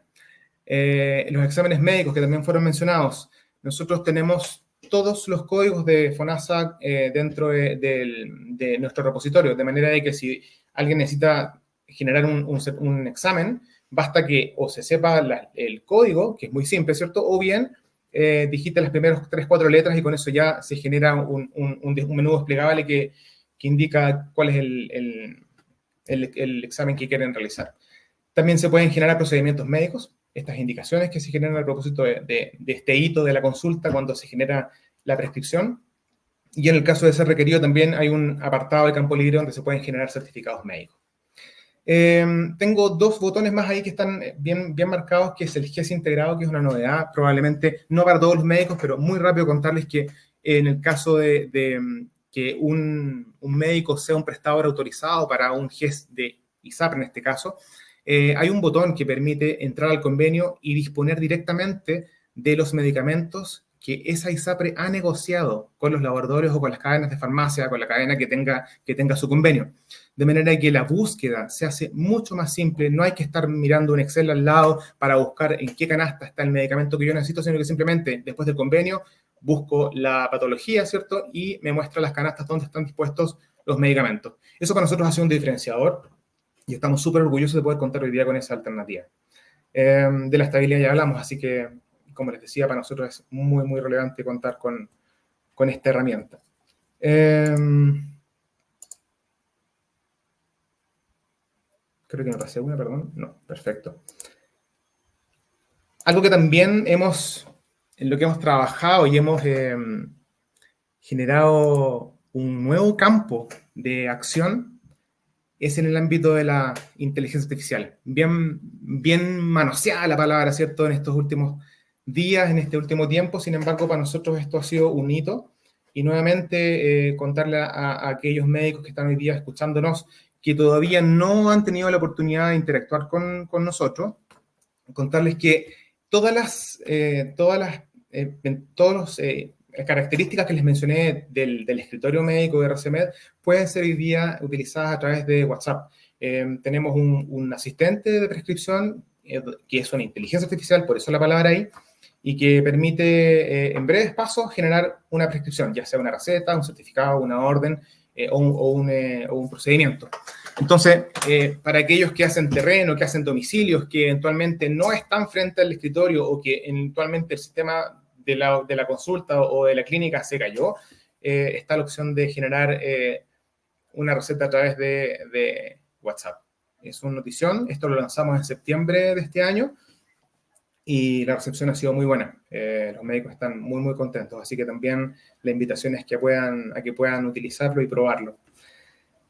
Los exámenes médicos que también fueron mencionados, nosotros tenemos todos los códigos de FONASA dentro de nuestro repositorio, de manera de que si alguien necesita generar un examen, basta que o se sepa el código, que es muy simple, ¿cierto? O bien digita las primeras 3-4 letras y con eso ya se genera un menú desplegable que indica cuál es el examen que quieren realizar. También se pueden generar procedimientos médicos, estas indicaciones que se generan a propósito de este hito de la consulta cuando se genera la prescripción. Y en el caso de ser requerido también hay un apartado de campo libre donde se pueden generar certificados médicos. Tengo dos botones más ahí que están bien marcados, que es el GES integrado, que es una novedad, probablemente no para todos los médicos, pero muy rápido contarles que en el caso de que un médico sea un prestador autorizado para un GES de ISAPRE en este caso, hay un botón que permite entrar al convenio y disponer directamente de los medicamentos que esa ISAPRE ha negociado con los laboratorios o con las cadenas de farmacia, con la cadena que tenga su convenio. De manera que la búsqueda se hace mucho más simple, no hay que estar mirando un Excel al lado para buscar en qué canasta está el medicamento que yo necesito, sino que simplemente después del convenio busco la patología, ¿cierto? Y me muestra las canastas donde están dispuestos los medicamentos. Eso para nosotros ha sido un diferenciador y estamos súper orgullosos de poder contar hoy día con esa alternativa. De la estabilidad ya hablamos, así que, como les decía, para nosotros es muy, muy relevante contar con esta herramienta. Creo que me pasé una, perdón. No, perfecto. Algo que también en lo que hemos trabajado y hemos generado un nuevo campo de acción es en el ámbito de la inteligencia artificial. Bien manoseada la palabra, ¿cierto?, en estos últimos días, en este último tiempo. Sin embargo, para nosotros esto ha sido un hito. Y nuevamente contarle a aquellos médicos que están hoy día escuchándonos que todavía no han tenido la oportunidad de interactuar con nosotros, contarles que todas las características que les mencioné del escritorio médico de RCmed pueden ser hoy día utilizadas a través de WhatsApp. Tenemos un asistente de prescripción que es una inteligencia artificial, por eso la palabra ahí, y que permite en breves pasos generar una prescripción, ya sea una receta, un certificado, una orden o un procedimiento. Entonces, para aquellos que hacen terreno, que hacen domicilios, que eventualmente no están frente al escritorio o que eventualmente el sistema de la consulta o de la clínica se cayó, está la opción de generar una receta a través de WhatsApp. Es una notición, esto lo lanzamos en septiembre de este año y la recepción ha sido muy buena. Los médicos están muy, muy contentos, así que también la invitación es que puedan utilizarlo y probarlo.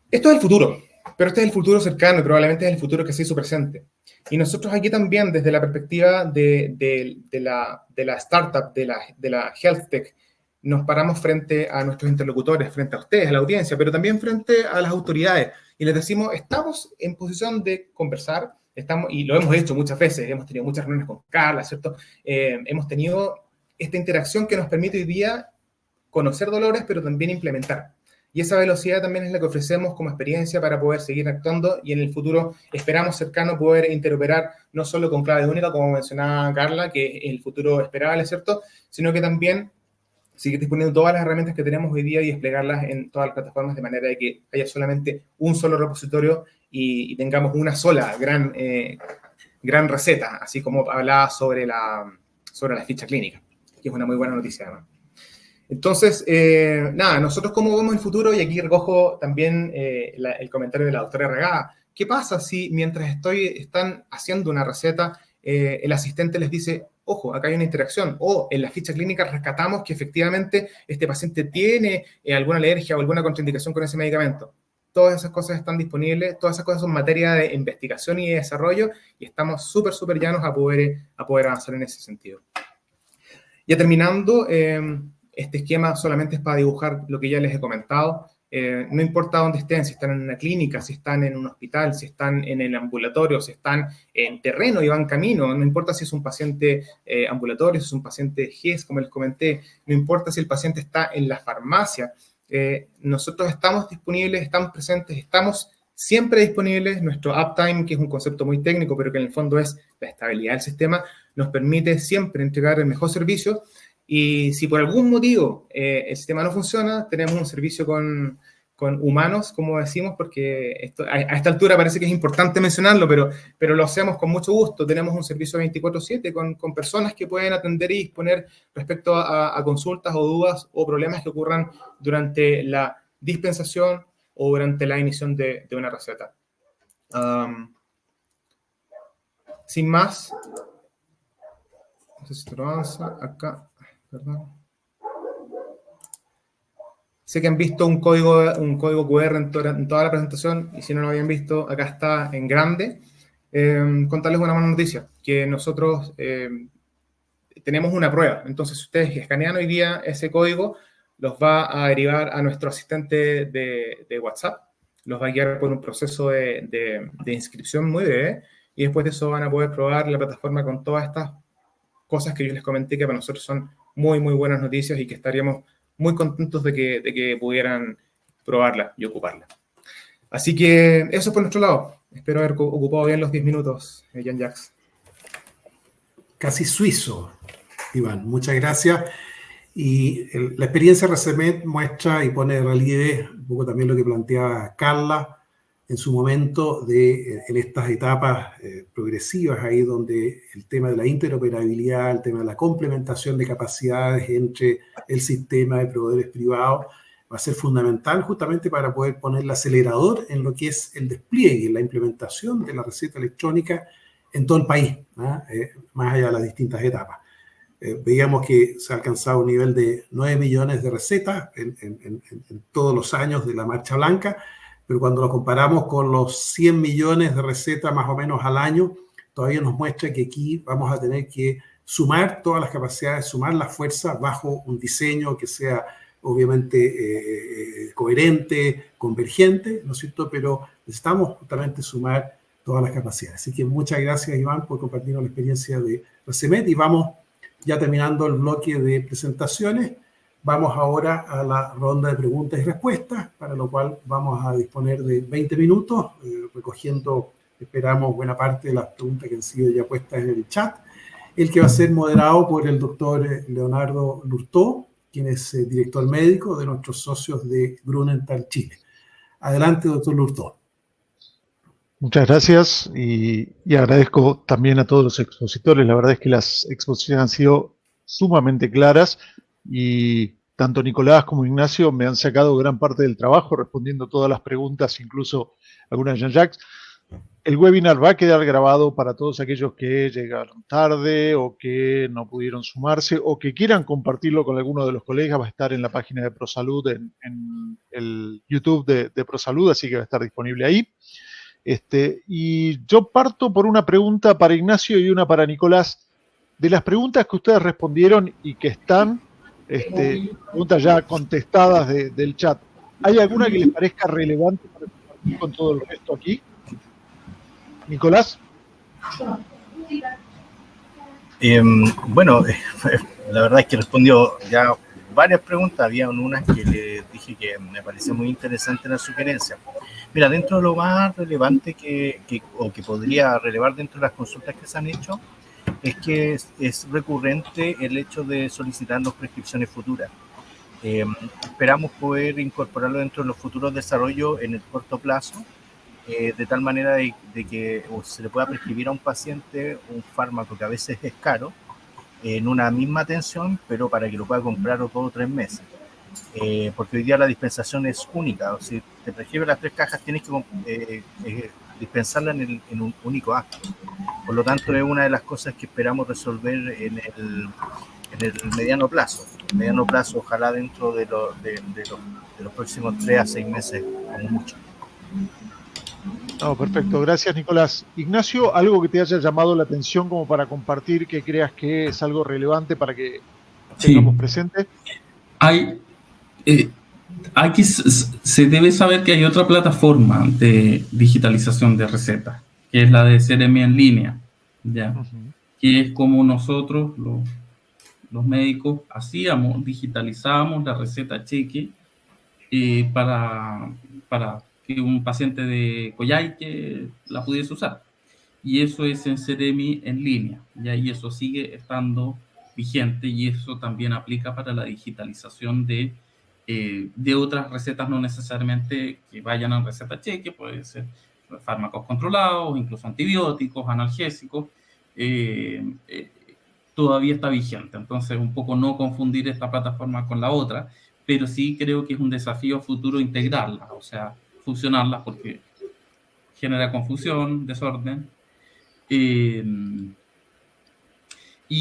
Esto es el futuro, pero este es el futuro cercano y probablemente es el futuro que se hizo presente. Y nosotros aquí también, desde la perspectiva de la startup, de la health tech, nos paramos frente a nuestros interlocutores, frente a ustedes, a la audiencia, pero también frente a las autoridades. Y les decimos, estamos en posición de conversar, y lo hemos hecho muchas veces, hemos tenido muchas reuniones con Carla, ¿cierto? Hemos tenido esta interacción que nos permite hoy día conocer dolores, pero también implementar. Y esa velocidad también es la que ofrecemos como experiencia para poder seguir actuando y en el futuro esperamos cercano poder interoperar no solo con clave única, como mencionaba Carla, que es el futuro esperable, ¿cierto? Sino que también seguir disponiendo todas las herramientas que tenemos hoy día y desplegarlas en todas las plataformas de manera de que haya solamente un solo repositorio y tengamos una sola gran receta, así como hablaba sobre la ficha clínica, que es una muy buena noticia además. Entonces, nosotros cómo vemos el futuro, y aquí recojo también el comentario de la doctora Regada. ¿Qué pasa si mientras están haciendo una receta, el asistente les dice, ojo, acá hay una interacción, o en la ficha clínica rescatamos que efectivamente este paciente tiene alguna alergia o alguna contraindicación con ese medicamento? Todas esas cosas están disponibles, todas esas cosas son materia de investigación y de desarrollo, y estamos súper llanos a poder avanzar en ese sentido. Ya terminando, este esquema solamente es para dibujar lo que ya les he comentado. No importa dónde estén, si están en una clínica, si están en un hospital, si están en el ambulatorio, si están en terreno y van camino, no importa si es un paciente ambulatorio, si es un paciente GES, como les comenté, no importa si el paciente está en la farmacia, nosotros estamos disponibles, estamos presentes, estamos siempre disponibles. Nuestro uptime, que es un concepto muy técnico, pero que en el fondo es la estabilidad del sistema, nos permite siempre entregar el mejor servicio. Y si por algún motivo el sistema no funciona, tenemos un servicio con humanos, como decimos, porque a esta altura parece que es importante mencionarlo, pero lo hacemos con mucho gusto. Tenemos un servicio 24/7 con personas que pueden atender y disponer respecto a consultas o dudas o problemas que ocurran durante la dispensación o durante la emisión de una receta. Sin más, no sé si esto avanza acá. Perdón. Sé que han visto un código QR en toda la presentación, y si no lo habían visto, acá está en grande. Contarles una buena noticia, que nosotros tenemos una prueba. Entonces, si ustedes escanean hoy día ese código, los va a derivar a nuestro asistente de WhatsApp, los va a guiar por un proceso de inscripción muy breve, y después de eso van a poder probar la plataforma con todas estas cosas que yo les comenté que para nosotros son muy, muy buenas noticias y que estaríamos muy contentos de que pudieran probarla y ocuparla. Así que eso por nuestro lado. Espero haber ocupado bien los 10 minutos, Jean-Jacques. Casi suizo, Iván. Muchas gracias. Y la experiencia RCMet muestra y pone de relieve un poco también lo que planteaba Carla en su momento en estas etapas progresivas, ahí donde el tema de la interoperabilidad, el tema de la complementación de capacidades entre el sistema de proveedores privados va a ser fundamental justamente para poder poner el acelerador en lo que es el despliegue, la implementación de la receta electrónica en todo el país, ¿no? Más allá de las distintas etapas. Veíamos que se ha alcanzado un nivel de 9 millones de recetas en todos los años de la Marcha Blanca, pero cuando lo comparamos con los 100 millones de recetas más o menos al año, todavía nos muestra que aquí vamos a tener que sumar todas las capacidades, sumar las fuerzas bajo un diseño que sea obviamente coherente, convergente, ¿no es cierto? Pero necesitamos justamente sumar todas las capacidades. Así que muchas gracias, Iván, por compartirnos la experiencia de RCMet y vamos ya terminando el bloque de presentaciones. Vamos ahora a la ronda de preguntas y respuestas, para lo cual vamos a disponer de 20 minutos, recogiendo, esperamos, buena parte de las preguntas que han sido ya puestas en el chat, el que va a ser moderado por el doctor Leonardo Lurtó, quien es director médico de nuestros socios de Grunenthal Chile. Adelante, doctor Lurtó. Muchas gracias y agradezco también a todos los expositores. La verdad es que las exposiciones han sido sumamente claras y tanto Nicolás como Ignacio me han sacado gran parte del trabajo respondiendo todas las preguntas, incluso algunas de Jean-Jacques. El webinar va a quedar grabado para todos aquellos que llegaron tarde o que no pudieron sumarse o que quieran compartirlo con alguno de los colegas. Va a estar en la página de ProSalud, en el YouTube de ProSalud, así que va a estar disponible ahí. Y yo parto por una pregunta para Ignacio y una para Nicolás. De las preguntas que ustedes respondieron y que están, preguntas ya contestadas del chat, ¿hay alguna que les parezca relevante para compartir con todo el resto aquí? Nicolás. Bueno, la verdad es que respondió ya varias preguntas. Había unas que le dije que me pareció muy interesante la sugerencia. Mira, dentro de lo más relevante que podría relevar dentro de las consultas que se han hecho, es que es recurrente el hecho de solicitarnos prescripciones futuras. Esperamos poder incorporarlo dentro de los futuros desarrollos en el corto plazo, de tal manera de que se le pueda prescribir a un paciente un fármaco que a veces es caro, en una misma atención, pero para que lo pueda comprar 2 o 3 meses. Porque hoy día la dispensación es única. O sea, si te prescriben las 3 cajas, tienes que dispensarla en un único acto. Por lo tanto, es una de las cosas que esperamos resolver en el mediano plazo. En el mediano plazo, ojalá dentro de los próximos 3 a 6 meses, como mucho. No, perfecto. Gracias, Nicolás. Ignacio, ¿algo que te haya llamado la atención como para compartir que creas que es algo relevante para que tengamos presente? Se debe saber que hay otra plataforma de digitalización de recetas, que es la de Ceremi en línea, ¿ya? Que es como nosotros, los médicos, digitalizábamos la receta cheque para que un paciente de Coyhaique la pudiese usar. Y eso es en Ceremi en línea, ¿ya? Y eso sigue estando vigente y eso también aplica para la digitalización de otras recetas, no necesariamente que vayan a receta cheque, puede ser fármacos controlados, incluso antibióticos, analgésicos, todavía está vigente. Entonces, un poco no confundir esta plataforma con la otra, pero sí creo que es un desafío futuro integrarlas, o sea, fusionarlas porque genera confusión, desorden. Y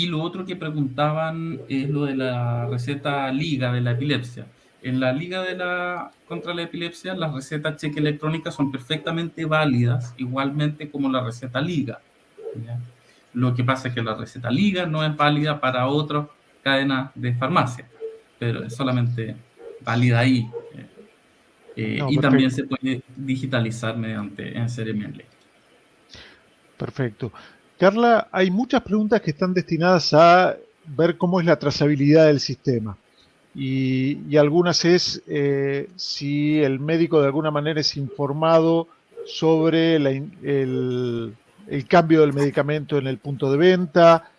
lo otro que preguntaban es lo de la receta LIGA de la epilepsia. En la Liga contra la epilepsia, las recetas cheque electrónicas son perfectamente válidas, igualmente como la receta LIGA, ¿ya? Lo que pasa es que la receta LIGA no es válida para otras cadenas de farmacia, pero es solamente válida ahí. Y también se puede digitalizar mediante Ceremi en línea. Perfecto. Carla, hay muchas preguntas que están destinadas a ver cómo es la trazabilidad del sistema. Y algunas es si el médico de alguna manera es informado sobre el cambio del medicamento en el punto de venta,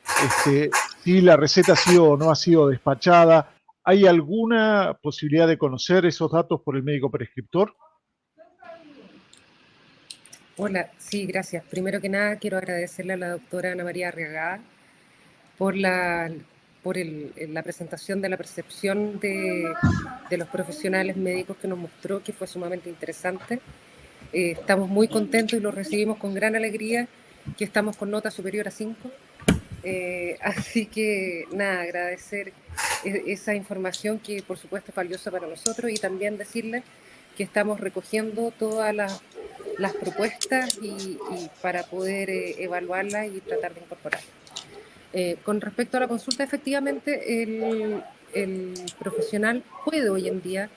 si la receta ha sido o no ha sido despachada. ¿Hay alguna posibilidad de conocer esos datos por el médico prescriptor? Hola, sí, gracias. Primero que nada, quiero agradecerle a la doctora Ana María Arriagada por la presentación de la percepción de los profesionales médicos que nos mostró, que fue sumamente interesante. Estamos muy contentos y lo recibimos con gran alegría, que estamos con nota superior a 5. Así que nada, agradecer esa información que por supuesto es valiosa para nosotros, y también decirles que estamos recogiendo todas las propuestas y para poder evaluarlas y tratar de incorporarlas. Con respecto a la consulta, efectivamente el profesional puede hoy en día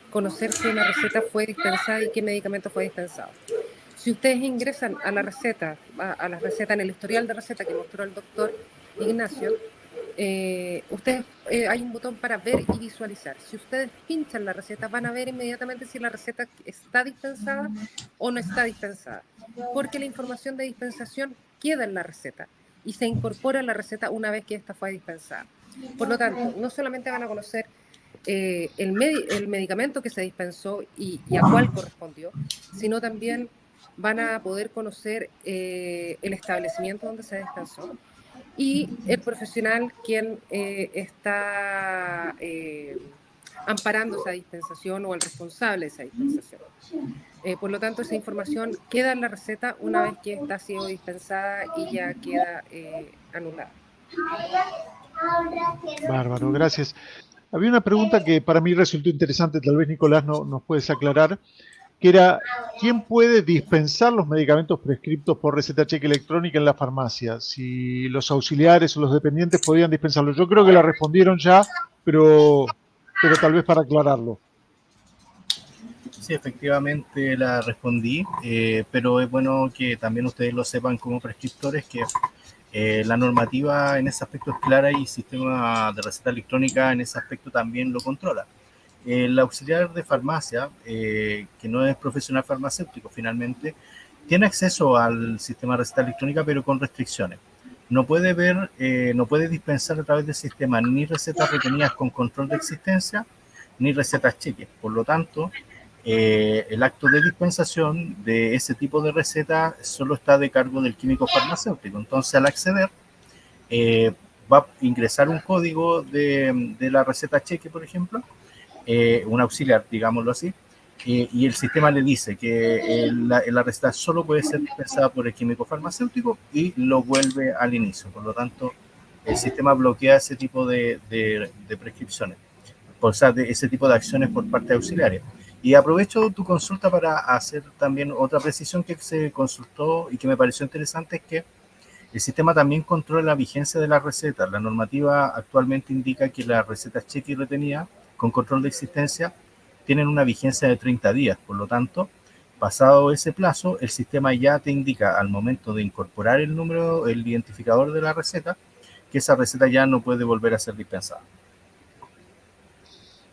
conocer si una receta fue dispensada y qué medicamento fue dispensado. Si ustedes ingresan a la receta en el historial de receta que mostró el doctor Ignacio, hay un botón para ver y visualizar. Si ustedes pinchan la receta, van a ver inmediatamente si la receta está dispensada o no está dispensada, porque la información de dispensación queda en la receta y se incorpora a la receta una vez que esta fue dispensada. Por lo tanto, no solamente van a conocer el medicamento que se dispensó y a cuál correspondió, sino también van a poder conocer el establecimiento donde se dispensó y el profesional quien está amparando esa dispensación o el responsable de esa dispensación. Por lo tanto, esa información queda en la receta una vez que esta ha sido dispensada y ya queda anulada. Bárbaro, gracias. Había una pregunta que para mí resultó interesante, tal vez Nicolás nos puedes aclarar, que era, ¿quién puede dispensar los medicamentos prescriptos por receta cheque electrónica en la farmacia? Si los auxiliares o los dependientes podían dispensarlo. Yo creo que la respondieron ya, pero tal vez para aclararlo. Sí, efectivamente la respondí, pero es bueno que también ustedes lo sepan como prescriptores, que la normativa en ese aspecto es clara y el sistema de receta electrónica en ese aspecto también lo controla. El auxiliar de farmacia, que no es profesional farmacéutico finalmente, tiene acceso al sistema de receta electrónica, pero con restricciones. No puede no puede dispensar a través del sistema ni recetas retenidas con control de existencia, ni recetas cheques. Por lo tanto, el acto de dispensación de ese tipo de receta solo está de cargo del químico farmacéutico. Entonces, al acceder, va a ingresar un código de la receta cheque, por ejemplo, un auxiliar, digámoslo así, y el sistema le dice que la receta solo puede ser dispensada por el químico farmacéutico y lo vuelve al inicio. Por lo tanto, el sistema bloquea ese tipo de prescripciones, o sea, de ese tipo de acciones por parte de auxiliares. Y aprovecho tu consulta para hacer también otra precisión que se consultó y que me pareció interesante, es que el sistema también controla la vigencia de las recetas. La normativa actualmente indica que las recetas cheque y retenidas con control de existencia tienen una vigencia de 30 días. Por lo tanto, pasado ese plazo, el sistema ya te indica al momento de incorporar el identificador de la receta, que esa receta ya no puede volver a ser dispensada.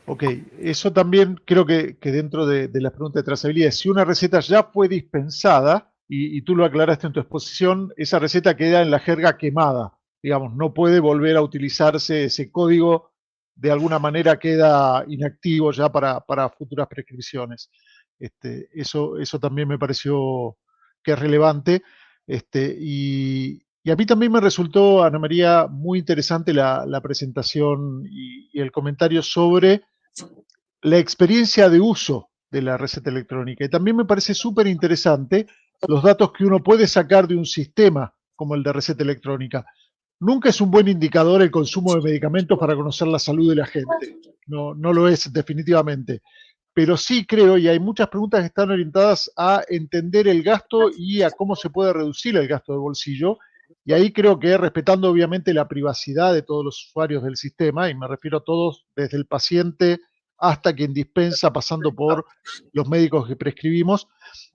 Ok, eso también creo que dentro de las preguntas de trazabilidad, si una receta ya fue dispensada, y tú lo aclaraste en tu exposición, esa receta queda en la jerga quemada, digamos, no puede volver a utilizarse ese código, de alguna manera queda inactivo ya para futuras prescripciones. Eso también me pareció que es relevante. Y a mí también me resultó, Ana María, muy interesante la presentación y el comentario sobre la experiencia de uso de la receta electrónica. Y también me parece súper interesante los datos que uno puede sacar de un sistema como el de receta electrónica. Nunca es un buen indicador el consumo de medicamentos para conocer la salud de la gente. No lo es definitivamente. Pero sí creo, y hay muchas preguntas que están orientadas a entender el gasto y a cómo se puede reducir el gasto de bolsillo. Y ahí creo que, respetando obviamente la privacidad de todos los usuarios del sistema, y me refiero a todos, desde el paciente hasta quien dispensa, pasando por los médicos que prescribimos,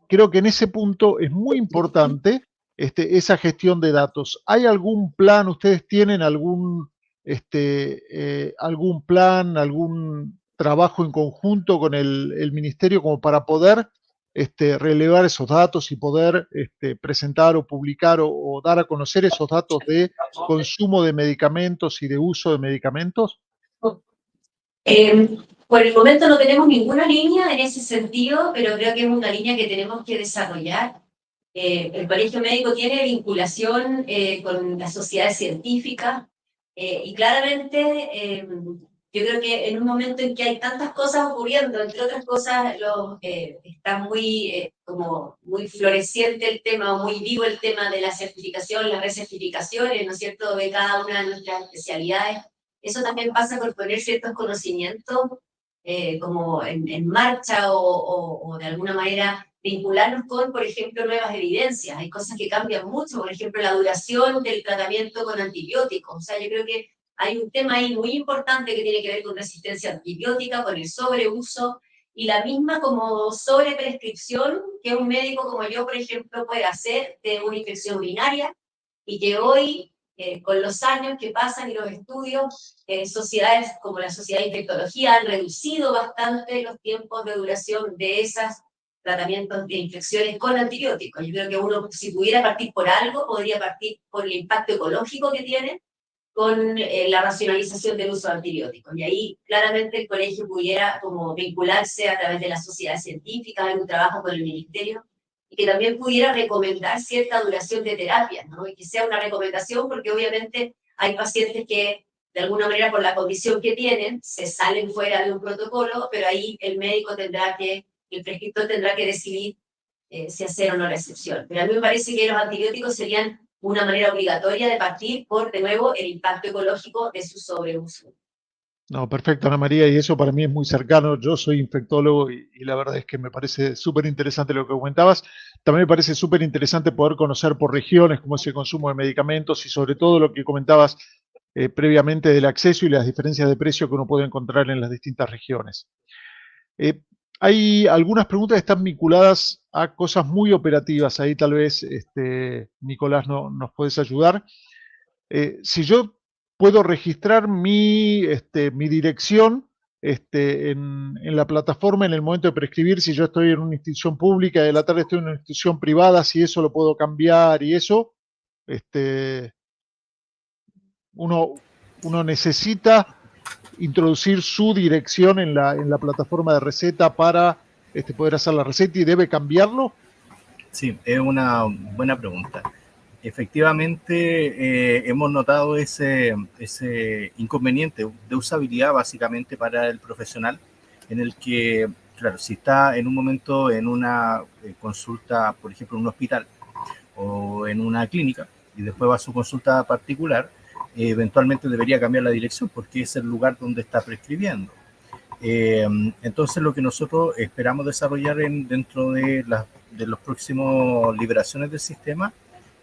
creo que en ese punto es muy importante esa gestión de datos. ¿Hay algún plan, ustedes tienen algún algún plan, algún trabajo en conjunto con el ministerio como para poder relevar esos datos y poder presentar o publicar o dar a conocer esos datos de consumo de medicamentos y de uso de medicamentos? Por el momento no tenemos ninguna línea en ese sentido, pero creo que es una línea que tenemos que desarrollar. El Colegio Médico tiene vinculación con las sociedades científicas y claramente yo creo que en un momento en que hay tantas cosas ocurriendo, entre otras cosas, está como muy floreciente el tema, muy vivo el tema de la certificación, las recertificaciones, ¿no es cierto?, de cada una de nuestras especialidades. Eso también pasa por poner ciertos conocimientos como en marcha o de alguna manera vincularnos con, por ejemplo, nuevas evidencias. Hay cosas que cambian mucho, por ejemplo, la duración del tratamiento con antibióticos. O sea, yo creo que hay un tema ahí muy importante que tiene que ver con resistencia antibiótica, con el sobreuso y la misma como sobreprescripción que un médico como yo, por ejemplo, puede hacer de una infección urinaria y que hoy, con los años que pasan y los estudios, sociedades como la Sociedad de Infectología han reducido bastante los tiempos de duración de esos tratamientos de infecciones con antibióticos. Yo creo que uno, si pudiera partir por algo, podría partir por el impacto ecológico que tiene con la racionalización del uso de antibióticos. Y ahí claramente el colegio pudiera como vincularse a través de las sociedades científicas, en un trabajo con el ministerio, y que también pudiera recomendar cierta duración de terapias, ¿no? Y que sea una recomendación porque obviamente hay pacientes que de alguna manera por la condición que tienen se salen fuera de un protocolo, pero ahí el prescriptor tendrá que decidir si hacer o no la excepción. Pero a mí me parece que los antibióticos serían una manera obligatoria de partir por, de nuevo, el impacto ecológico de su sobreuso. No, perfecto, Ana María, y eso para mí es muy cercano. Yo soy infectólogo y la verdad es que me parece súper interesante lo que comentabas. También me parece súper interesante poder conocer por regiones cómo es el consumo de medicamentos y sobre todo lo que comentabas previamente del acceso y las diferencias de precio que uno puede encontrar en las distintas regiones. Hay algunas preguntas que están vinculadas a cosas muy operativas. Ahí tal vez, Nicolás, nos puedes ayudar. Si yo puedo registrar mi dirección en la plataforma en el momento de prescribir, si yo estoy en una institución pública y de la tarde estoy en una institución privada, si eso lo puedo cambiar y eso, uno necesita introducir su dirección en la plataforma de receta para poder hacer la receta y debe cambiarlo. Sí, es una buena pregunta. Efectivamente, hemos notado ese inconveniente de usabilidad básicamente para el profesional, en el que, claro, si está en un momento en una consulta, por ejemplo, en un hospital o en una clínica, y después va a su consulta particular, eventualmente debería cambiar la dirección porque es el lugar donde está prescribiendo. Entonces, lo que nosotros esperamos desarrollar dentro de los próximos liberaciones del sistema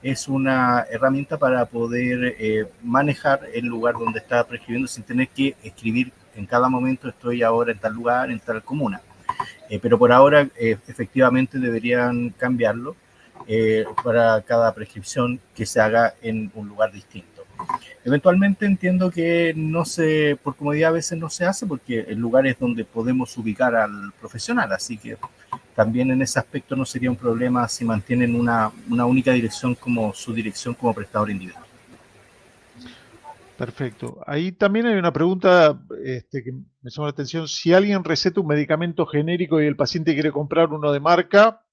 es una herramienta para poder manejar el lugar donde está prescribiendo sin tener que escribir en cada momento estoy ahora en tal lugar, en tal comuna. Pero por ahora efectivamente deberían cambiarlo para cada prescripción que se haga en un lugar distinto. Eventualmente entiendo que por comodidad a veces no se hace porque el lugar es donde podemos ubicar al profesional, así que también en ese aspecto no sería un problema si mantienen una única dirección como su dirección como prestador individual. Perfecto. Ahí también hay una pregunta que me llama la atención. Si alguien receta un medicamento genérico y el paciente quiere comprar uno de marca,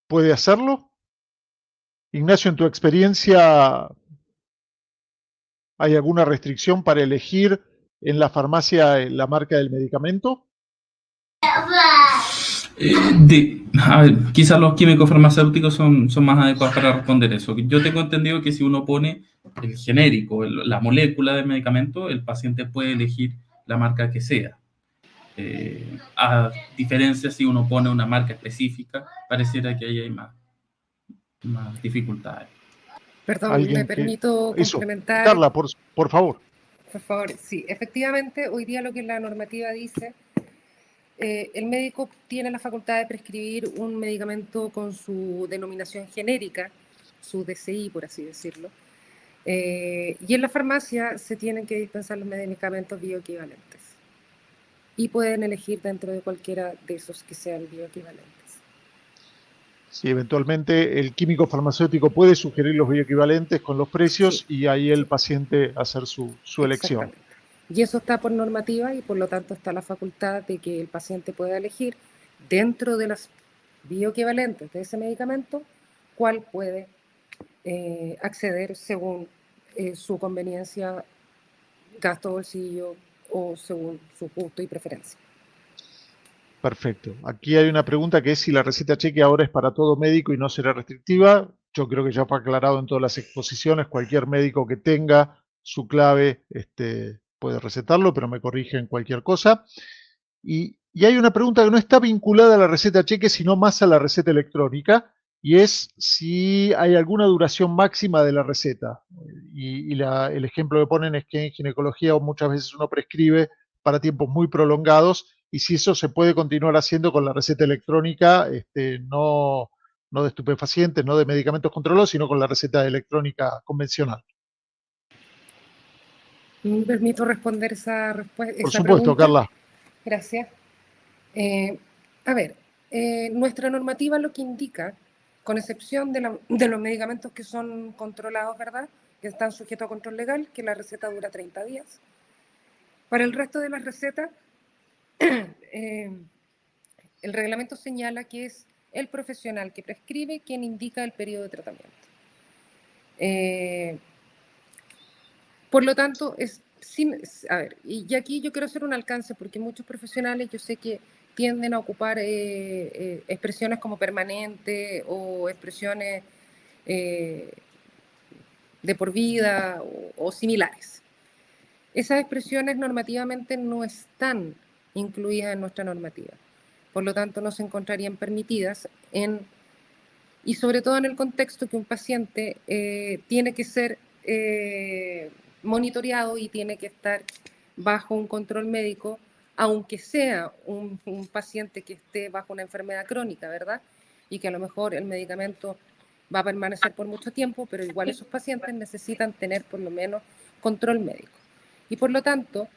¿puede hacerlo? Ignacio, en tu experiencia, ¿hay alguna restricción para elegir en la farmacia la marca del medicamento? Quizás los químicos farmacéuticos son más adecuados para responder eso. Yo tengo entendido que si uno pone el genérico, la molécula del medicamento, el paciente puede elegir la marca que sea. A diferencia si uno pone una marca específica, pareciera que ahí hay más dificultades. Perdón, me permito complementar. Carla, por favor. Por favor, sí. Efectivamente, hoy día lo que la normativa dice, el médico tiene la facultad de prescribir un medicamento con su denominación genérica, su DCI, por así decirlo, Y en la farmacia se tienen que dispensar los medicamentos bioequivalentes y pueden elegir dentro de cualquiera de esos que sean bioequivalentes. Sí, eventualmente el químico farmacéutico puede sugerir los bioequivalentes con los precios y ahí el paciente hacer su elección. Exactamente. Y eso está por normativa y por lo tanto está la facultad de que el paciente pueda elegir dentro de las bioequivalentes de ese medicamento cuál puede acceder según su conveniencia, gasto bolsillo o según su gusto y preferencia. Perfecto. Aquí hay una pregunta que es si la receta cheque ahora es para todo médico y no será restrictiva. Yo creo que ya fue aclarado en todas las exposiciones. Cualquier médico que tenga su clave puede recetarlo, pero me corrigen cualquier cosa. Y hay una pregunta que no está vinculada a la receta cheque, sino más a la receta electrónica, y es si hay alguna duración máxima de la receta. El ejemplo que ponen es que en ginecología muchas veces uno prescribe para tiempos muy prolongados, y si eso se puede continuar haciendo con la receta electrónica, no de estupefacientes, no de medicamentos controlados, sino con la receta electrónica convencional. ¿Me permito responder esa respuesta? Por supuesto, Carla. Gracias. A ver, nuestra normativa lo que indica, con excepción de los medicamentos que son controlados, ¿verdad?, que están sujetos a control legal, que la receta dura 30 días. Para el resto de las recetas, el reglamento señala que es el profesional que prescribe quien indica el periodo de tratamiento. Por lo tanto, y aquí yo quiero hacer un alcance porque muchos profesionales yo sé que tienden a ocupar expresiones como permanente o expresiones de por vida o similares. Esas expresiones normativamente no están incluidas en nuestra normativa. Por lo tanto, no se encontrarían permitidas y sobre todo en el contexto que un paciente tiene que ser monitoreado y tiene que estar bajo un control médico, aunque sea un paciente que esté bajo una enfermedad crónica, ¿verdad? Y que a lo mejor el medicamento va a permanecer por mucho tiempo, pero igual esos pacientes necesitan tener por lo menos control médico. Y por lo tanto,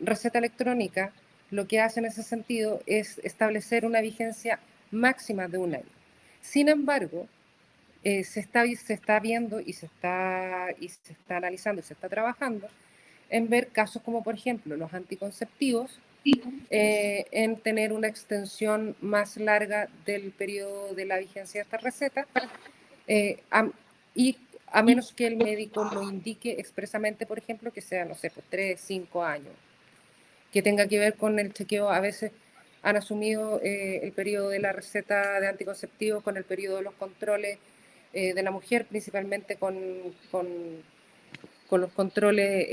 receta electrónica lo que hace en ese sentido es establecer una vigencia máxima de 1 año. Sin embargo, se está viendo y se está analizando y se está trabajando en ver casos como, por ejemplo, los anticonceptivos, en tener una extensión más larga del periodo de la vigencia de esta receta, y a menos que el médico lo indique expresamente, por ejemplo, que sea, no sé, por 3, 5 años, que tenga que ver con el chequeo. A veces han asumido el periodo de la receta de anticonceptivos con el periodo de los controles de la mujer, principalmente con los controles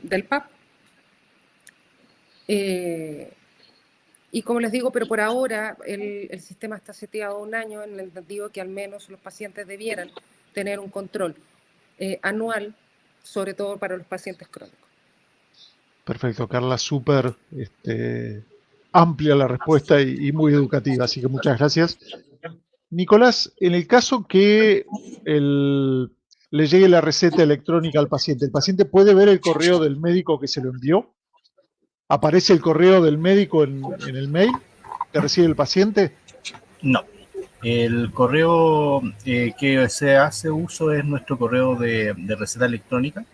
del PAP. Y como les digo, pero por ahora el sistema está seteado a 1 año, en el sentido que al menos los pacientes debieran tener un control anual, sobre todo para los pacientes crónicos. Perfecto, Carla, súper amplia la respuesta y muy educativa, así que muchas gracias. Nicolás, en el caso que le llegue la receta electrónica al paciente, ¿el paciente puede ver el correo del médico que se lo envió? ¿Aparece el correo del médico en el mail que recibe el paciente? No. El correo que se hace uso es nuestro correo de receta electrónica.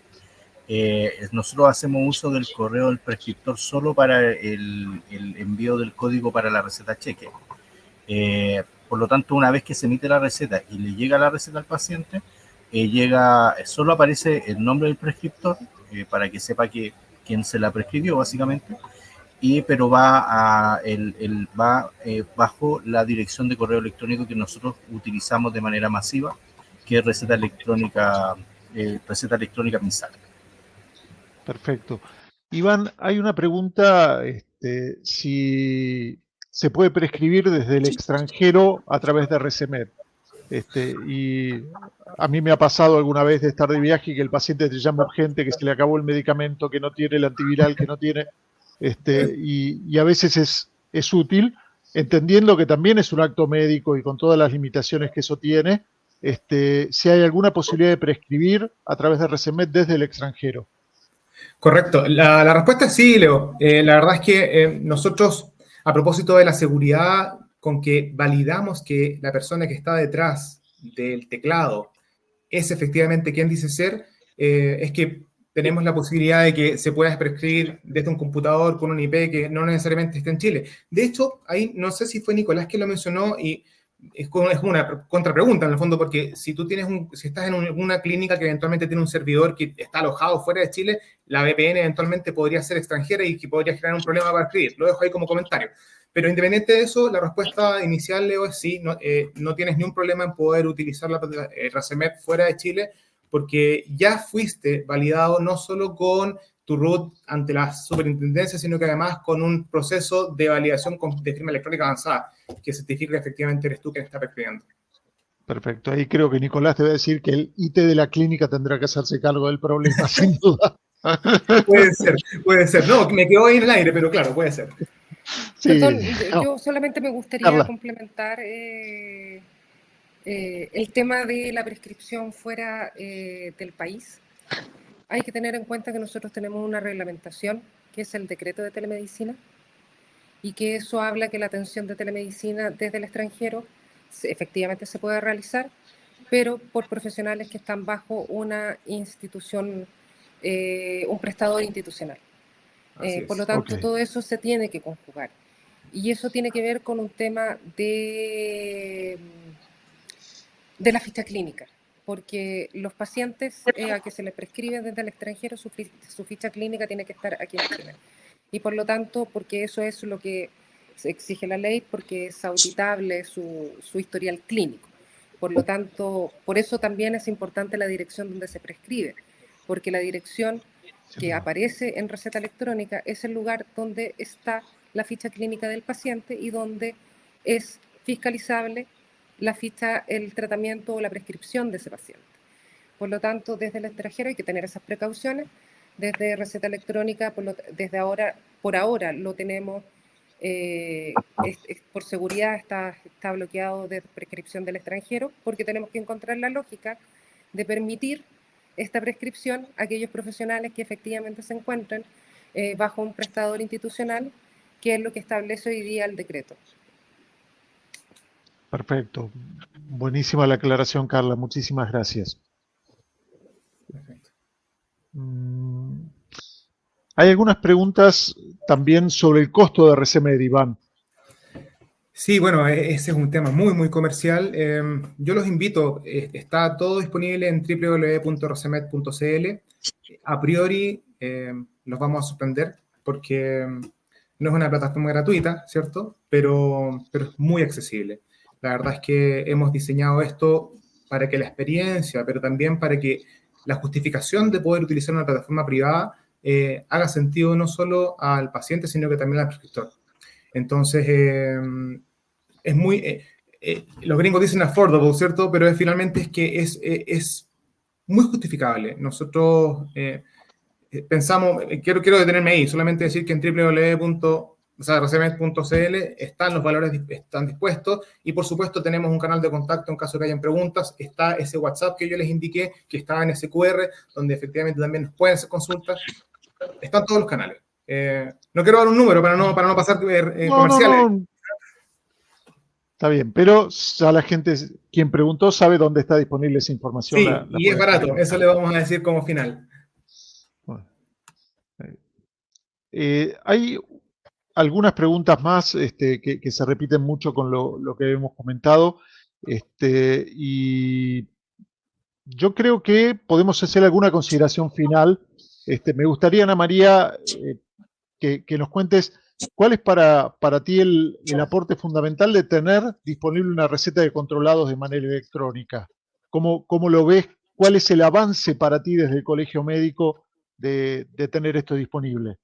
Nosotros hacemos uso del correo del prescriptor solo para el envío del código para la receta cheque. Por lo tanto, una vez que se emite la receta y le llega la receta al paciente, solo aparece el nombre del prescriptor para que sepa quién se la prescribió, básicamente, pero va bajo la dirección de correo electrónico que nosotros utilizamos de manera masiva, que es receta electrónica Pinsal. Perfecto. Iván, hay una pregunta, si se puede prescribir desde el extranjero a través de RCMed. Y a mí me ha pasado alguna vez de estar de viaje y que el paciente te llama urgente, que se le acabó el medicamento, que no tiene el antiviral, que no tiene, y a veces es útil, entendiendo que también es un acto médico y con todas las limitaciones que eso tiene, si hay alguna posibilidad de prescribir a través de ReseMed desde el extranjero. Correcto. La respuesta es sí, Leo. La verdad es que nosotros, a propósito de la seguridad con que validamos que la persona que está detrás del teclado es efectivamente quien dice ser, es que tenemos la posibilidad de que se pueda prescribir desde un computador con un IP que no necesariamente esté en Chile. De hecho, ahí no sé si fue Nicolás que lo mencionó y es como una contrapregunta en el fondo, porque si tú si estás en una clínica que eventualmente tiene un servidor que está alojado fuera de Chile, la VPN eventualmente podría ser extranjera y que podría generar un problema para escribir. Lo dejo ahí como comentario. Pero independiente de eso, la respuesta inicial, Leo, es sí, no tienes ni un problema en poder utilizar la ReseMed fuera de Chile, porque ya fuiste validado no solo con tu root ante la superintendencia, sino que además con un proceso de validación de firma electrónica avanzada, que certifica que efectivamente eres tú quien está prescribiendo. Perfecto. Ahí creo que Nicolás te va a decir que el IT de la clínica tendrá que hacerse cargo del problema, sin duda. Puede ser. No, me quedo ahí en el aire, pero claro, puede ser. Sí, perdón, yo solamente me gustaría Carla. Complementar el tema de la prescripción fuera del país. Hay que tener en cuenta que nosotros tenemos una reglamentación, que es el decreto de telemedicina, y que eso habla que la atención de telemedicina desde el extranjero efectivamente se puede realizar, pero por profesionales que están bajo una institución, un prestador institucional. Por lo tanto, todo eso se tiene que conjugar. Y eso tiene que ver con un tema de la ficha clínica, porque los pacientes a que se les prescribe desde el extranjero, su ficha clínica tiene que estar aquí en Chile. Y por lo tanto, porque eso es lo que se exige la ley, porque es auditable su historial clínico. Por lo tanto, por eso también es importante la dirección donde se prescribe, porque la dirección que aparece en receta electrónica es el lugar donde está la ficha clínica del paciente y donde es fiscalizable la ficha, el tratamiento o la prescripción de ese paciente. Por lo tanto, desde el extranjero hay que tener esas precauciones. Desde receta electrónica, por ahora lo tenemos, por seguridad está bloqueado de prescripción del extranjero, porque tenemos que encontrar la lógica de permitir esta prescripción a aquellos profesionales que efectivamente se encuentran bajo un prestador institucional, que es lo que establece hoy día el decreto. Perfecto. Buenísima la aclaración, Carla. Muchísimas gracias. Perfecto. Hay algunas preguntas también sobre el costo de ReseMed, Iván. Sí, bueno, ese es un tema muy, muy comercial. Yo los invito, está todo disponible en www.resemed.cl. A priori los vamos a suspender porque no es una plataforma gratuita, ¿cierto? Pero es muy accesible. La verdad es que hemos diseñado esto para que la experiencia, pero también para que la justificación de poder utilizar una plataforma privada haga sentido no solo al paciente, sino que también al prescriptor. Entonces, es muy... los gringos dicen affordable, ¿cierto? Pero finalmente es que es muy justificable. Nosotros pensamos, quiero detenerme ahí, solamente decir que en www.resemed.cl están los valores, están dispuestos, y por supuesto tenemos un canal de contacto en caso que hayan preguntas. Está ese WhatsApp que yo les indiqué, que está en ese QR, donde efectivamente también nos pueden hacer consultas. Están todos los canales. No quiero dar un número para no pasar comerciales. No. Está bien, pero ya la gente, quien preguntó, sabe dónde está disponible esa información. Sí, y es barato, eso le vamos a decir como final. Bueno. Hay algunas preguntas más que se repiten mucho con lo que hemos comentado, y yo creo que podemos hacer alguna consideración final. Me gustaría, Ana María, que nos cuentes cuál es para ti el aporte fundamental de tener disponible una receta de controlados de manera electrónica. ¿Cómo lo ves? ¿Cuál es el avance para ti desde el colegio médico de tener esto disponible?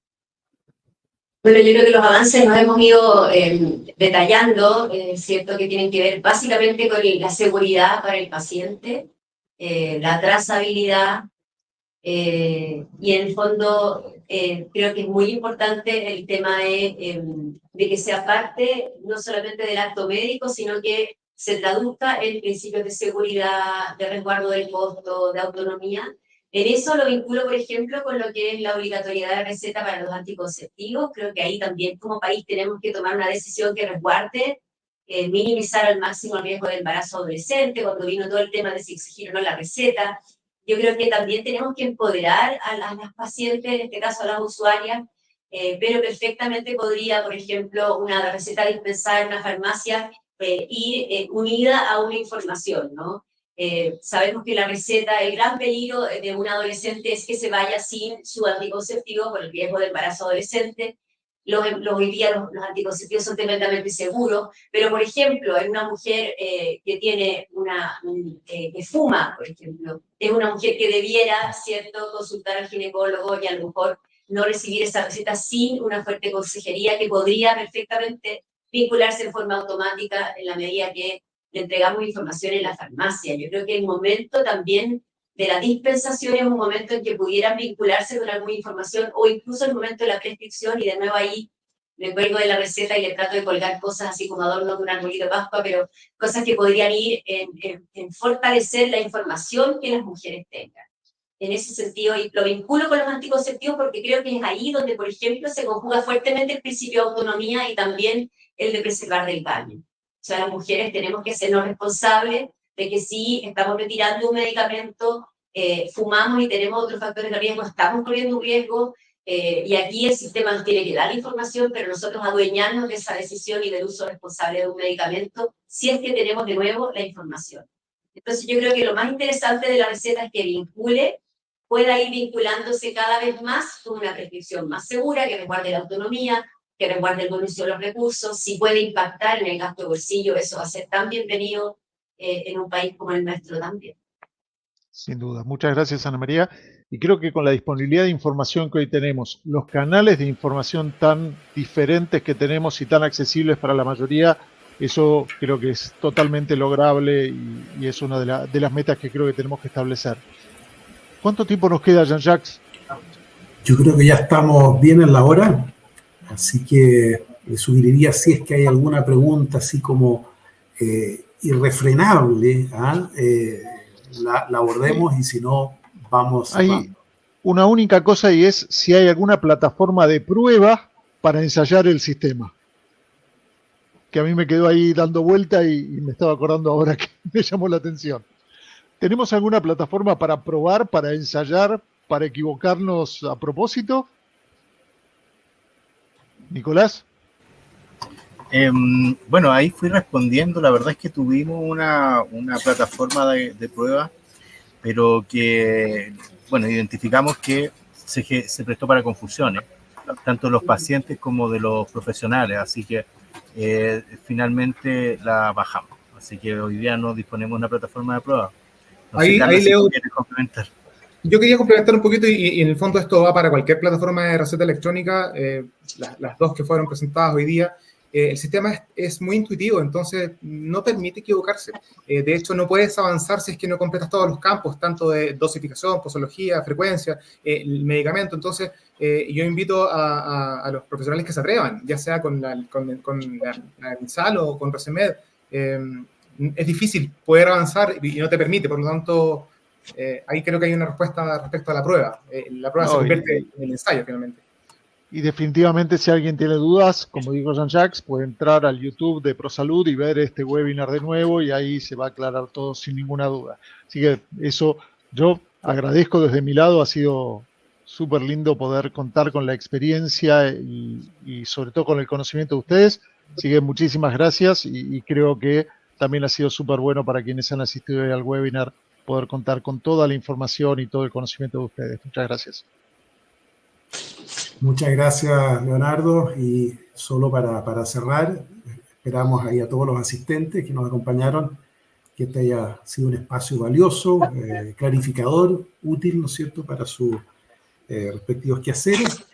Bueno, yo creo que los avances nos hemos ido detallando, ¿cierto? Que tienen que ver básicamente con la seguridad para el paciente, la trazabilidad, y en el fondo creo que es muy importante el tema de que sea parte no solamente del acto médico, sino que se traduzca en principios de seguridad, de resguardo del costo, de autonomía. En eso lo vinculo, por ejemplo, con lo que es la obligatoriedad de receta para los anticonceptivos. Creo que ahí también como país tenemos que tomar una decisión que resguarde, minimizar al máximo el riesgo de embarazo adolescente, cuando vino todo el tema de si exigir o no la receta. Yo creo que también tenemos que empoderar a las pacientes, en este caso a las usuarias, pero perfectamente podría, por ejemplo, una receta dispensada en una farmacia ir unida a una información, ¿no? Sabemos que la receta, el gran peligro de un adolescente es que se vaya sin su anticonceptivo por el riesgo de embarazo adolescente. Hoy día los anticonceptivos son tremendamente seguros, pero por ejemplo, en una mujer que tiene que fuma, por ejemplo, es una mujer que debiera, ¿cierto?, consultar al ginecólogo y a lo mejor no recibir esa receta sin una fuerte consejería que podría perfectamente vincularse en forma automática en la medida que le entregamos información en la farmacia. Yo creo que el momento también de la dispensación es un momento en que pudieran vincularse con alguna información o incluso el momento de la prescripción, y de nuevo ahí me cuelgo de la receta y le trato de colgar cosas así como adorno de un arbolito de Pascua, pero cosas que podrían ir en fortalecer la información que las mujeres tengan. En ese sentido, y lo vinculo con los anticonceptivos porque creo que es ahí donde, por ejemplo, se conjuga fuertemente el principio de autonomía y también el de preservar del daño. O sea, las mujeres tenemos que sernos responsables de que si estamos retirando un medicamento, fumamos y tenemos otros factores de riesgo, estamos corriendo un riesgo, y aquí el sistema nos tiene que dar la información, pero nosotros adueñarnos de esa decisión y del uso responsable de un medicamento, si es que tenemos de nuevo la información. Entonces yo creo que lo más interesante de la receta es que pueda ir vinculándose cada vez más con una prescripción más segura, que resguarde la autonomía, que resguarde el buen uso de los recursos. Si puede impactar en el gasto de bolsillo, eso va a ser tan bienvenido en un país como el nuestro también. Sin duda. Muchas gracias, Ana María. Y creo que con la disponibilidad de información que hoy tenemos, los canales de información tan diferentes que tenemos y tan accesibles para la mayoría, eso creo que es totalmente lograble y es una de las metas que creo que tenemos que establecer. ¿Cuánto tiempo nos queda, Jean-Jacques? Yo creo que ya estamos bien en la hora, así que le sugeriría, si es que hay alguna pregunta así como irrefrenable, la abordemos, y si no, vamos. Hay una única cosa, y es si hay alguna plataforma de prueba para ensayar el sistema, que a mí me quedó ahí dando vuelta y me estaba acordando ahora que me llamó la atención. ¿Tenemos alguna plataforma para probar, para ensayar, para equivocarnos a propósito? Nicolás. Bueno, ahí fui respondiendo. La verdad es que tuvimos una plataforma de prueba, pero que, bueno, identificamos que se prestó para confusiones, tanto de los pacientes como de los profesionales, así que finalmente la bajamos. Así que hoy día no disponemos de una plataforma de prueba. No sé, Carla, si Leo, quieres complementar. Yo quería complementar un poquito, y en el fondo esto va para cualquier plataforma de receta electrónica, las dos que fueron presentadas hoy día. El sistema es muy intuitivo, entonces no permite equivocarse. De hecho, no puedes avanzar si es que no completas todos los campos, tanto de dosificación, posología, frecuencia, el medicamento. Entonces, yo invito a los profesionales que se atrevan, ya sea con la MISAL o con Resemed. Es difícil poder avanzar y no te permite, por lo tanto, ahí creo que hay una respuesta respecto a la prueba. La prueba se convierte en el ensayo, finalmente. Y definitivamente, si alguien tiene dudas, como dijo Jean-Jacques, puede entrar al YouTube de ProSalud y ver este webinar de nuevo, y ahí se va a aclarar todo sin ninguna duda. Así que eso yo agradezco desde mi lado, ha sido súper lindo poder contar con la experiencia y sobre todo con el conocimiento de ustedes. Así que muchísimas gracias, y creo que también ha sido súper bueno para quienes han asistido hoy al webinar poder contar con toda la información y todo el conocimiento de ustedes. Muchas gracias. Muchas gracias, Leonardo. Y solo para cerrar, esperamos ahí a todos los asistentes que nos acompañaron, que este haya sido un espacio valioso, clarificador, útil, ¿no es cierto?, para sus respectivos quehaceres.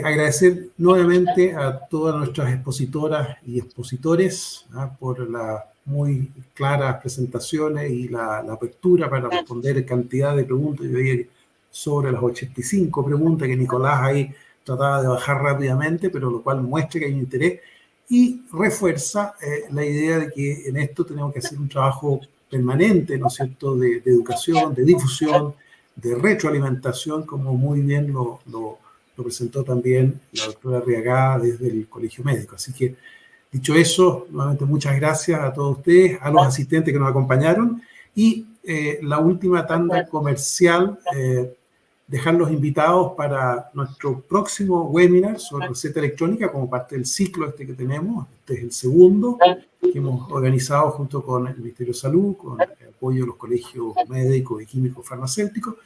Agradecer nuevamente a todas nuestras expositoras y expositores por las muy claras presentaciones y la apertura para responder cantidad de preguntas. Yo veía sobre las 85 preguntas que Nicolás ahí trataba de bajar rápidamente, pero lo cual muestra que hay un interés. y refuerza la idea de que en esto tenemos que hacer un trabajo permanente, ¿no es cierto?, de educación, de difusión, de retroalimentación, como muy bien lo presentó también la doctora Arriagada desde el Colegio Médico. Así que, dicho eso, nuevamente muchas gracias a todos ustedes, a los asistentes que nos acompañaron, y la última tanda comercial, dejarlos invitados para nuestro próximo webinar sobre receta electrónica como parte del ciclo este que tenemos. Este es el segundo que hemos organizado junto con el Ministerio de Salud, con el apoyo de los colegios médicos y químicos farmacéuticos,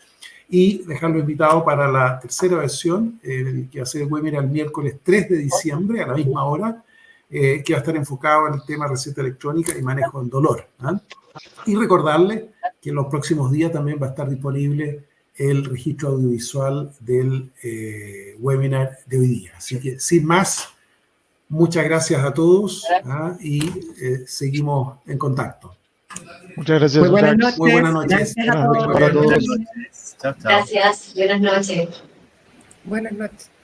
y dejarlos invitados para la tercera versión, que va a ser el webinar el miércoles 3 de diciembre a la misma hora, que va a estar enfocado en el tema receta electrónica y manejo del dolor. Y recordarles que en los próximos días también va a estar disponible el registro audiovisual del webinar de hoy día. Así que, sin más, muchas gracias a todos y seguimos en contacto. Muchas gracias. Muy buenas noches. Muy buenas noches. Gracias a Buenas noches para todos. Chao, chao. Gracias, buenas noches. Buenas noches.